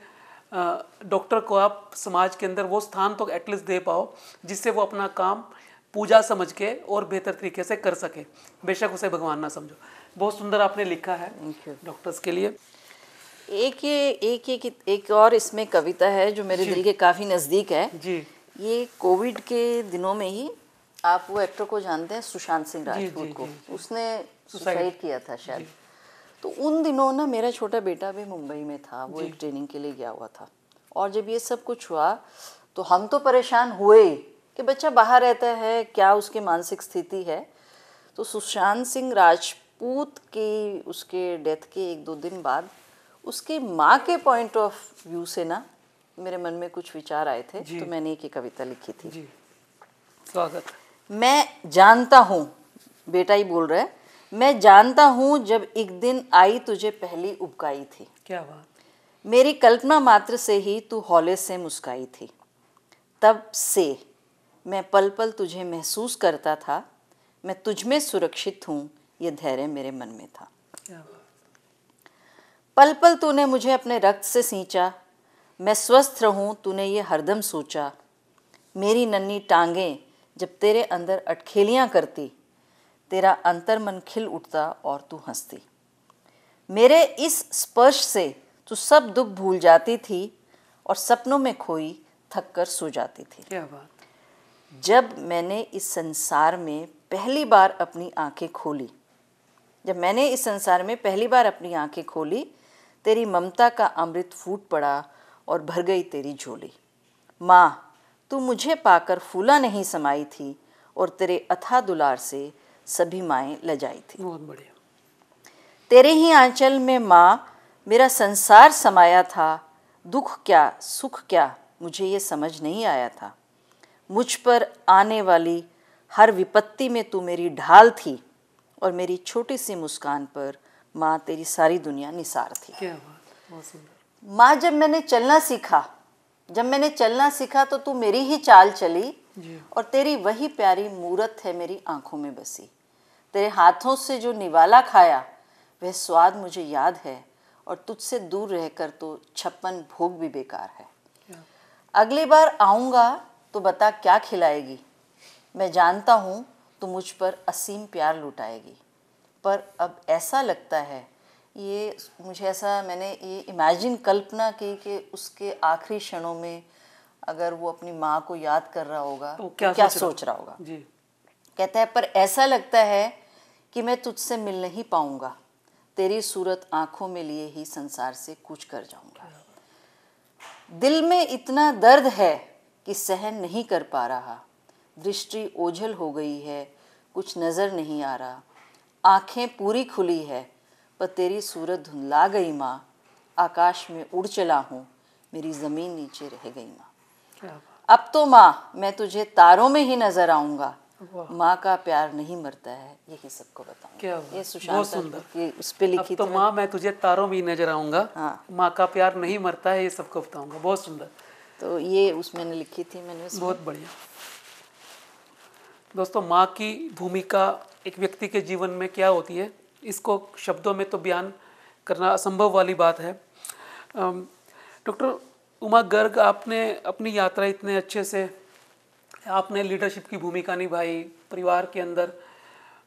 डॉक्टर को आप समाज के अंदर वो स्थान तो एटलीस्ट दे पाओ जिससे वो अपना काम पूजा समझ के और बेहतर तरीके से कर सके, बेशक उसे भगवान ना समझो। बहुत सुंदर आपने लिखा है डॉक्टर्स के लिए। एक और इसमें कविता है जो मेरे दिल के काफ़ी नज़दीक है जी। ये कोविड के दिनों में ही, आप वो एक्टर को जानते हैं सुशांत सिंह राजपूत को, उसने सुसाइड किया था शायद। तो उन दिनों ना मेरा छोटा बेटा भी मुंबई में था, वो एक ट्रेनिंग के लिए गया हुआ था। और जब ये सब कुछ हुआ तो हम तो परेशान हुए कि बच्चा बाहर रहता है, क्या उसकी मानसिक स्थिति है। तो सुशांत सिंह राजपूत की उसके डेथ के 1-2 दिन बाद उसकी माँ के पॉइंट ऑफ व्यू से ना मेरे मन में कुछ विचार आए थे, तो मैंने एक कविता लिखी थी। जी, स्वागत। मैं जानता हूँ, बेटा ही बोल रहा है, मैं जानता हूँ जब एक दिन आई तुझे पहली उबकाई थी। क्या बात। मेरी कल्पना मात्र से ही तू हौले से मुस्काई थी। तब से मैं पल पल तुझे महसूस करता था, मैं तुझ में सुरक्षित हूँ, ये धैर्य मेरे मन में था। क्या बात। पल पल तूने मुझे अपने रक्त से सींचा, मैं स्वस्थ रहूं तूने ये हरदम सोचा। मेरी नन्ही टांगें जब तेरे अंदर अटखेलियां करती, तेरा अंतर्मन खिल उठता और तू हंसती। मेरे इस स्पर्श से तू सब दुख भूल जाती थी और सपनों में खोई थक कर सो जाती थी। क्या बात। जब मैंने इस संसार में पहली बार अपनी आंखें खोली, जब मैंने इस संसार में पहली बार अपनी आंखें खोली, तेरी ममता का अमृत फूट पड़ा और भर गई तेरी झोली। माँ, तू मुझे पाकर फूला नहीं समाई थी और तेरे अथाह दुलार से सभी माएँ लजाई थी। बहुत बढ़िया। तेरे ही आंचल में माँ मेरा संसार समाया था। दुख क्या सुख क्या मुझे ये समझ नहीं आया था। मुझ पर आने वाली हर विपत्ति में तू मेरी ढाल थी और मेरी छोटी सी मुस्कान पर माँ तेरी सारी दुनिया निसार थी। क्या बात, बहुत सुंदर। माँ, जब मैंने चलना सीखा तो तू मेरी ही चाल चली और तेरी वही प्यारी मूरत है मेरी आंखों में बसी। तेरे हाथों से जो निवाला खाया वह स्वाद मुझे याद है और तुझसे दूर रहकर तो 56 भोग भी बेकार है। अगली बार आऊँगा तो बता क्या खिलाएगी। मैं जानता हूँ तो मुझ पर असीम प्यार लुटाएगी। पर अब ऐसा लगता है, ये मुझे ऐसा, मैंने ये इमेजिन कल्पना की कि उसके आखिरी क्षणों में अगर वो अपनी माँ को याद कर रहा होगा तो क्या सोच रहा होगा। जी। कहता है, पर ऐसा लगता है कि मैं तुझसे मिल नहीं पाऊंगा, तेरी सूरत आंखों में लिए ही संसार से कूच कर जाऊंगा। दिल में इतना दर्द है कि सहन नहीं कर पा रहा। दृष्टि ओझल हो गई है, कुछ नज़र नहीं आ रहा। आंखें पूरी खुली है पर तेरी सूरत धुंधला गई माँ। आकाश में उड़ चला हूँ, मेरी ज़मीन नीचे रह गई माँ। अब तो माँ मैं तुझे तारों में ही नजर आऊँगा। माँ का प्यार नहीं मरता है, यही सबको बताऊंगा। ये सुशांत की उस पे लिखी थी। तो माँ मैं तुझे तारों में ही नजर आऊँगा। हाँ। माँ का प्यार नहीं मरता है, ये सबको बताऊंगा। बहुत सुंदर। तो ये उसमें लिखी थी मैंने। बहुत बढ़िया। दोस्तों, माँ की भूमिका एक व्यक्ति के जीवन में क्या होती है, इसको शब्दों में तो बयान करना असंभव वाली बात है। डॉक्टर उमा गर्ग, आपने अपनी यात्रा इतने अच्छे से, आपने लीडरशिप की भूमिका निभाई, परिवार के अंदर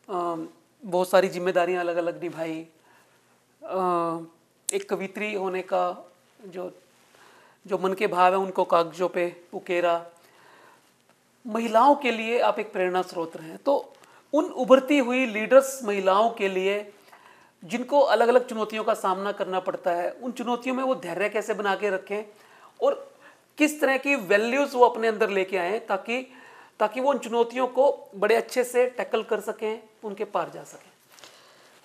बहुत सारी जिम्मेदारियां अलग अलग निभाई, एक कवित्री होने का जो मन के भाव है उनको कागजों पे उकेरा, महिलाओं के लिए आप एक प्रेरणा स्रोत हैं। तो उन उभरती हुई लीडर्स महिलाओं के लिए जिनको अलग अलग चुनौतियों का सामना करना पड़ता है, उन चुनौतियों में वो धैर्य कैसे बना के रखें और किस तरह की वैल्यूज़ वो अपने अंदर लेके आएँ ताकि वो उन चुनौतियों को बड़े अच्छे से टैकल कर सकें, उनके पार जा सकें।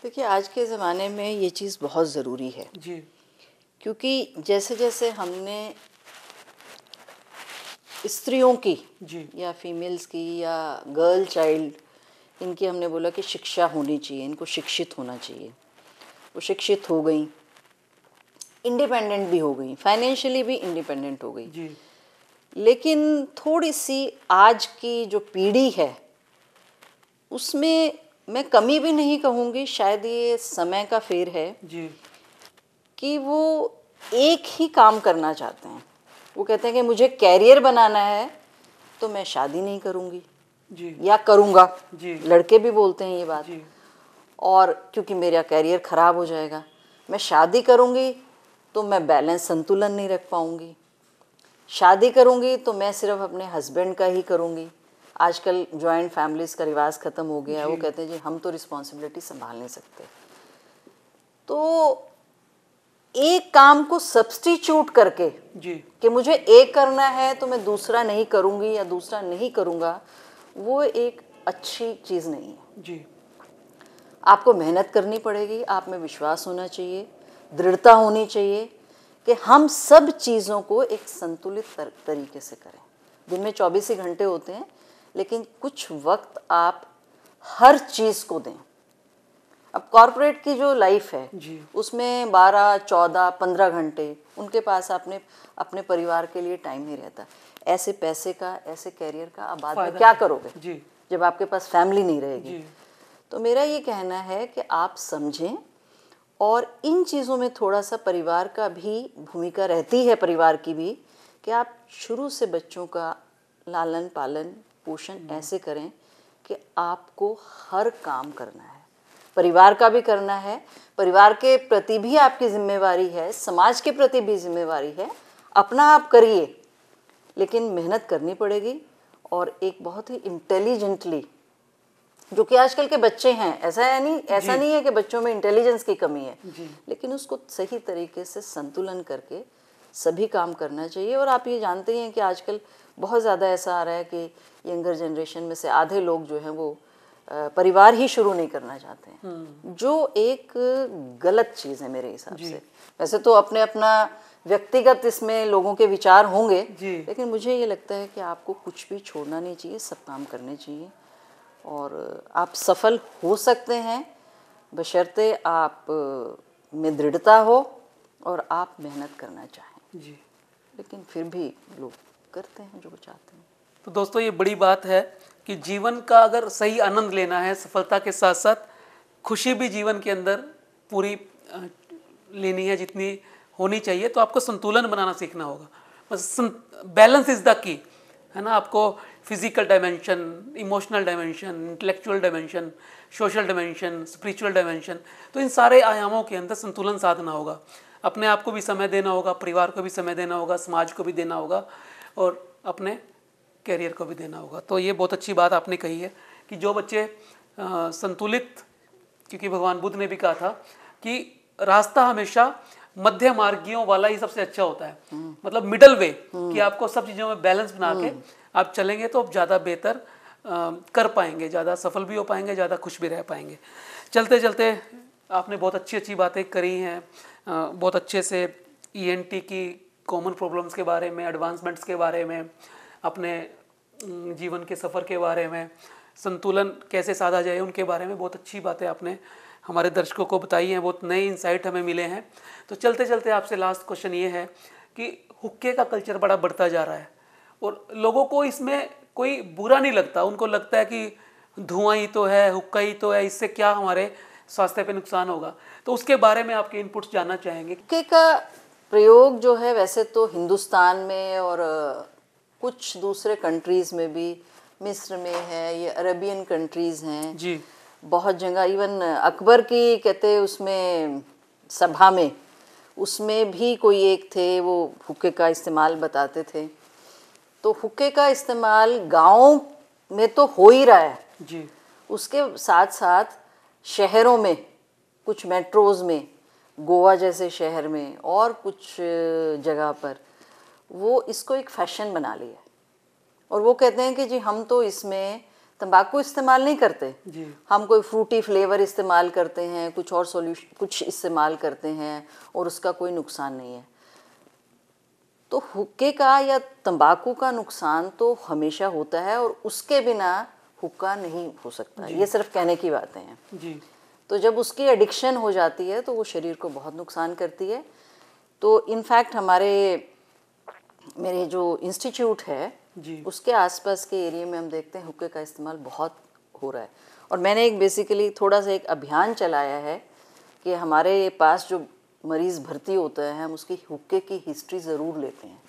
देखिए, आज के ज़माने में ये चीज़ बहुत ज़रूरी है जी, क्योंकि जैसे जैसे हमने स्त्रियों की जी, या फीमेल्स की या गर्ल चाइल्ड, इनकी हमने बोला कि शिक्षा होनी चाहिए, इनको शिक्षित होना चाहिए, वो शिक्षित हो गई, इंडिपेंडेंट भी हो गई, फाइनेंशियली भी इंडिपेंडेंट हो गई। जी, लेकिन थोड़ी सी आज की जो पीढ़ी है उसमें मैं कमी भी नहीं कहूँगी, शायद ये समय का फेर है जी, कि वो एक ही काम करना चाहते हैं। वो कहते हैं कि मुझे कैरियर बनाना है तो मैं शादी नहीं करूँगी जी, या करूँगा। जी, लड़के भी बोलते हैं ये बात। जी, और क्योंकि मेरा कैरियर ख़राब हो जाएगा, मैं शादी करूँगी तो मैं बैलेंस संतुलन नहीं रख पाऊँगी, शादी करूँगी तो मैं सिर्फ अपने हस्बैंड का ही करूँगी। आजकल जॉइंट फैमिलीज़ का रिवाज ख़त्म हो गया है। वो कहते हैं जी हम तो रिस्पॉन्सिबिलिटी संभाल नहीं सकते। तो एक काम को सब्स्टिट्यूट करके जी, कि मुझे एक करना है तो मैं दूसरा नहीं करूँगी या दूसरा नहीं करूँगा, वो एक अच्छी चीज़ नहीं है। जी, आपको मेहनत करनी पड़ेगी, आप में विश्वास होना चाहिए, दृढ़ता होनी चाहिए कि हम सब चीज़ों को एक संतुलित तरीके से करें। दिन में 24 ही घंटे होते हैं, लेकिन कुछ वक्त आप हर चीज़ को दें। अब कॉर्पोरेट की जो लाइफ है जी, उसमें 12, 14, 15 घंटे उनके पास अपने परिवार के लिए टाइम नहीं रहता। ऐसे पैसे का, ऐसे कैरियर का आप बाद में क्या करोगे जी, जब आपके पास फैमिली नहीं रहेगी। जी, तो मेरा ये कहना है कि आप समझें, और इन चीज़ों में थोड़ा सा परिवार का भी भूमिका रहती है, परिवार की भी, कि आप शुरू से बच्चों का लालन पालन पोषण ऐसे करें कि आपको हर काम करना है, परिवार का भी करना है, परिवार के प्रति भी आपकी जिम्मेवारी है, समाज के प्रति भी जिम्मेवारी है। अपना आप करिए, लेकिन मेहनत करनी पड़ेगी और एक बहुत ही इंटेलिजेंटली, जो कि आजकल के बच्चे हैं, ऐसा नहीं है कि बच्चों में इंटेलिजेंस की कमी है, लेकिन उसको सही तरीके से संतुलन करके सभी काम करना चाहिए। और आप ये जानते हैं कि आजकल बहुत ज़्यादा ऐसा आ रहा है कि यंगर जनरेशन में से आधे लोग जो हैं वो परिवार ही शुरू नहीं करना चाहते हैं, जो एक गलत चीज़ है मेरे हिसाब से। वैसे तो अपना व्यक्तिगत इसमें लोगों के विचार होंगे, लेकिन मुझे ये लगता है कि आपको कुछ भी छोड़ना नहीं चाहिए, सब काम करने चाहिए और आप सफल हो सकते हैं, बशर्ते आप में दृढ़ता हो और आप मेहनत करना चाहें। जी, लेकिन फिर भी लोग करते हैं जो वो चाहते हैं। तो दोस्तों, ये बड़ी बात है कि जीवन का अगर सही आनंद लेना है, सफलता के साथ साथ खुशी भी जीवन के अंदर पूरी लेनी है जितनी होनी चाहिए, तो आपको संतुलन बनाना सीखना होगा। बस बैलेंस इज़ द की, है ना। आपको physical dimension, emotional dimension, intellectual dimension, social dimension, spiritual dimension, तो इन सारे आयामों के अंदर संतुलन साधना होगा। अपने आप को भी समय देना होगा, परिवार को भी समय देना होगा, समाज को भी देना होगा और अपने कैरियर को भी देना होगा। तो ये बहुत अच्छी बात आपने कही है कि जो बच्चे संतुलित, क्योंकि भगवान बुद्ध ने भी कहा था कि रास्ता हमेशा मध्य मार्गियों वाला ही सबसे अच्छा होता है, मतलब मिडल वे, कि आपको सब चीज़ों में बैलेंस बना के आप चलेंगे तो आप ज़्यादा बेहतर कर पाएंगे, ज़्यादा सफल भी हो पाएंगे, ज़्यादा खुश भी रह पाएंगे। चलते चलते आपने बहुत अच्छी अच्छी बातें करी हैं, बहुत अच्छे से ENT की कॉमन प्रॉब्लम्स के बारे में, एडवांसमेंट्स के बारे में, अपने जीवन के सफ़र के बारे में, संतुलन कैसे साधा जाए उनके बारे में बहुत अच्छी बातें आपने हमारे दर्शकों को बताई हैं, बहुत नए इंसाइट हमें मिले हैं। तो चलते चलते आपसे लास्ट क्वेश्चन ये है कि हुक्के का कल्चर बड़ा बढ़ता जा रहा है और लोगों को इसमें कोई बुरा नहीं लगता, उनको लगता है कि धुआं ही तो है, हुक्का ही तो है, इससे क्या हमारे स्वास्थ्य पे नुकसान होगा। तो उसके बारे में आपके इनपुट्स जानना चाहेंगे। हुक्के का प्रयोग जो है वैसे तो हिंदुस्तान में और कुछ दूसरे कंट्रीज़ में भी, मिस्र में है, ये अरबियन कंट्रीज़ हैं जी, बहुत जगह। इवन अकबर की कहते उसमें सभा में, उसमें भी कोई एक थे वो हुक्के का इस्तेमाल बताते थे। तो हुक्के का इस्तेमाल गाँव में तो हो ही रहा है, जी, उसके साथ साथ शहरों में, कुछ मेट्रोज़ में, गोवा जैसे शहर में और कुछ जगह पर वो इसको एक फैशन बना लिया है। और वो कहते हैं कि जी हम तो इसमें तंबाकू इस्तेमाल नहीं करते, जी, हम कोई फ्रूटी फ्लेवर इस्तेमाल करते हैं, कुछ और सॉल्यूशन कुछ इस्तेमाल करते हैं और उसका कोई नुकसान नहीं है। तो हुक्के का या तंबाकू का नुकसान तो हमेशा होता है और उसके बिना हुक्का नहीं हो सकता, ये सिर्फ कहने की बातें हैं। जी, तो जब उसकी एडिक्शन हो जाती है तो वो शरीर को बहुत नुकसान करती है। तो इनफैक्ट मेरे जो इंस्टीट्यूट है जी, उसके आसपास के एरिया में हम देखते हैं हुक्के का इस्तेमाल बहुत हो रहा है। और मैंने एक बेसिकली थोड़ा सा एक अभियान चलाया है कि हमारे पास जो मरीज़ भर्ती होता है हम उसकी हुक्के की हिस्ट्री ज़रूर लेते हैं,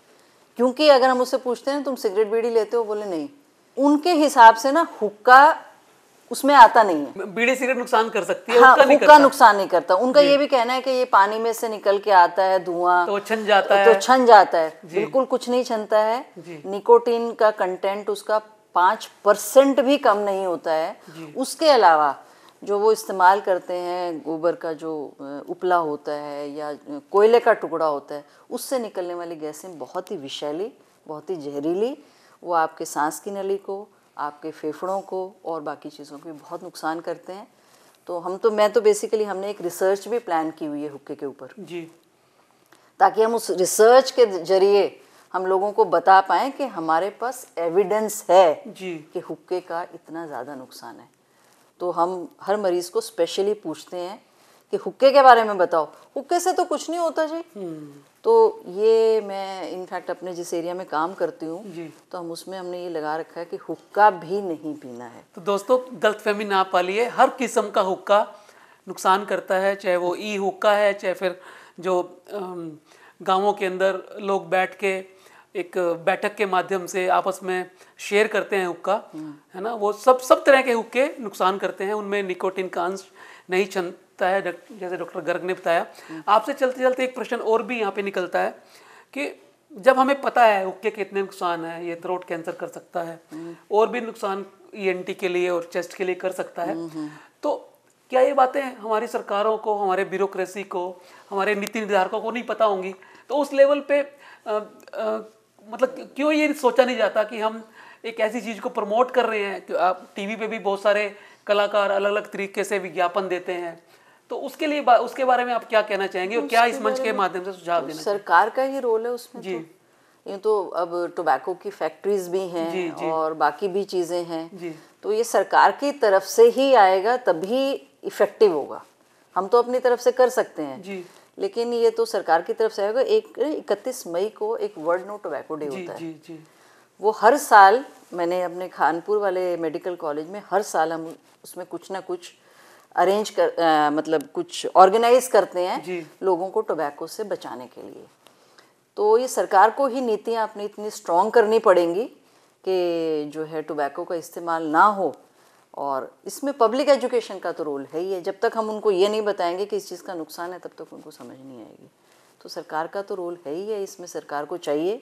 क्योंकि अगर हम उससे पूछते हैं तुम सिगरेट बीड़ी लेते हो, बोले नहीं, उनके हिसाब से ना हुक्का उसमें आता नहीं है। बीड़ी सिगरेट नुकसान कर सकती है, हाँ, हुक्का नहीं हुक्का करता। नुकसान नहीं करता। उनका ये भी कहना है कि ये पानी में से निकल के आता है धुआं, तो छन जाता तो है। छन जाता है। जी। बिल्कुल कुछ नहीं छनता है। जी। निकोटीन का कंटेंट उसका 5% भी कम नहीं होता है। जी। उसके अलावा जो वो इस्तेमाल करते हैं, गोबर का जो उपला होता है या कोयले का टुकड़ा होता है, उससे निकलने वाली गैसें बहुत ही विषैली, बहुत ही जहरीली, वो आपके सांस की नली को, आपके फेफड़ों को और बाकी चीज़ों को भी बहुत नुकसान करते हैं। तो मैं तो बेसिकली हमने एक रिसर्च भी प्लान की हुई है हुक्के के ऊपर, जी, ताकि हम उस रिसर्च के जरिए हम लोगों को बता पाएँ कि हमारे पास एविडेंस है जी, कि हुक्के का इतना ज़्यादा नुकसान है। तो हम हर मरीज़ को स्पेशली पूछते हैं कि हुक्के के बारे में बताओ, हुक्के से तो कुछ नहीं होता जी। तो ये मैं इनफैक्ट अपने जिस एरिया में काम करती हूँ, तो हम उसमें हमने ये लगा रखा है कि हुक्का भी नहीं पीना है। तो दोस्तों गलतफहमी ना पालिए, हर किस्म का हुक्का नुकसान करता है, चाहे वो ई हुक्का है, चाहे फिर जो गांवों के अंदर लोग बैठ के एक बैठक के माध्यम से आपस में शेयर करते हैं हुक्का, है ना, वो सब तरह के हुक्के नुकसान करते हैं, उनमें निकोटीन का अंश नहीं छनता है, जैसे डॉक्टर गर्ग ने बताया। आपसे चलते चलते एक प्रश्न और भी यहाँ पे निकलता है कि जब हमें पता है हुक्के के इतने नुकसान है, ये थ्रोट कैंसर कर सकता है और भी नुकसान ईएनटी के लिए और चेस्ट के लिए कर सकता है, तो क्या ये बातें हमारी सरकारों को, हमारे ब्यूरोक्रेसी को, हमारे नीति निर्धारकों को नहीं पता होंगी? तो उस लेवल पे मतलब क्यों ये सोचा नहीं जाता कि हम एक ऐसी चीज़ को प्रमोट कर रहे हैं कि आप टीवी पे भी बहुत सारे कलाकार अलग अलग तरीके से विज्ञापन देते हैं, तो उसके लिए उसके बारे में आप क्या कहना चाहेंगे और क्या इस मंच के माध्यम से सुझाव देना चाहेंगे? सरकार का ही रोल है उसमें। जी, ये तो अब टोबैको की फैक्ट्रीज भी हैं, जी, जी, और बाकी भी चीज़ें हैं, जी, तो ये सरकार की तरफ से ही आएगा तभी इफेक्टिव होगा। हम तो अपनी तरफ से कर सकते हैं जी, लेकिन ये तो सरकार की तरफ से आएगा। 31 मई को एक वर्ल्ड नो टोबैको डे जी, होता है। जी, जी, वो हर साल, मैंने अपने कानपुर वाले मेडिकल कॉलेज में हर साल हम उसमें कुछ ना कुछ अरेंज कर मतलब कुछ ऑर्गेनाइज करते हैं लोगों को टोबैको से बचाने के लिए। तो ये सरकार को ही नीतियाँ अपनी इतनी स्ट्रॉन्ग करनी पड़ेंगी कि जो है टोबैको का इस्तेमाल ना हो, और इसमें पब्लिक एजुकेशन का तो रोल है ही है। जब तक हम उनको ये नहीं बताएंगे कि इस चीज़ का नुकसान है, तब तक उनको समझ नहीं आएगी। तो सरकार का तो रोल है ही है इसमें, सरकार को चाहिए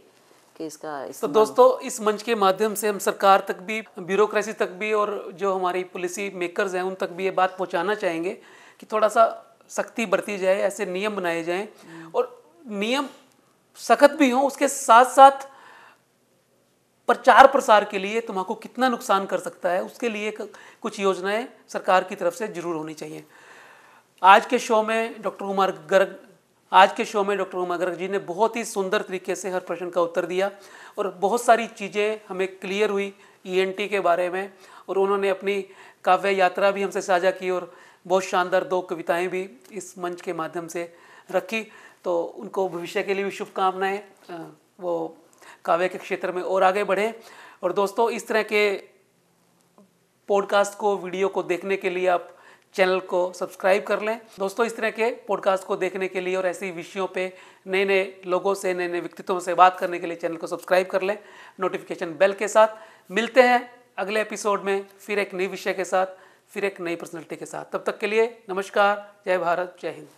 कि इसका तो दोस्तों इस मंच के माध्यम से हम सरकार तक भी, ब्यूरोक्रेसी तक भी और जो हमारी पॉलिसी मेकर्स हैं उन तक भी ये बात पहुंचाना चाहेंगे कि थोड़ा सा सख्ती बरती जाए, ऐसे नियम बनाए जाएं और नियम सख्त भी हों, उसके साथ साथ प्रचार प्रसार के लिए तंबाकू कितना नुकसान कर सकता है उसके लिए कुछ योजनाएं सरकार की तरफ से जरूर होनी चाहिए। आज के शो में डॉक्टर उमर गर्ग जी ने बहुत ही सुंदर तरीके से हर प्रश्न का उत्तर दिया और बहुत सारी चीज़ें हमें क्लियर हुई ईएनटी के बारे में, और उन्होंने अपनी काव्य यात्रा भी हमसे साझा की और बहुत शानदार 2 कविताएं भी इस मंच के माध्यम से रखी। तो उनको भविष्य के लिए भी शुभकामनाएं, वो काव्य के क्षेत्र में और आगे बढ़ें। और दोस्तों इस तरह के पॉडकास्ट को, वीडियो को देखने के लिए आप चैनल को सब्सक्राइब कर लें। दोस्तों, इस तरह के पॉडकास्ट को देखने के लिए और ऐसी विषयों पे नए नए लोगों से, नए नए व्यक्तित्वों से बात करने के लिए चैनल को सब्सक्राइब कर लें नोटिफिकेशन बेल के साथ। मिलते हैं अगले एपिसोड में फिर एक नई विषय के साथ, फिर एक नई पर्सनैलिटी के साथ। तब तक के लिए नमस्कार, जय भारत, जय हिंद।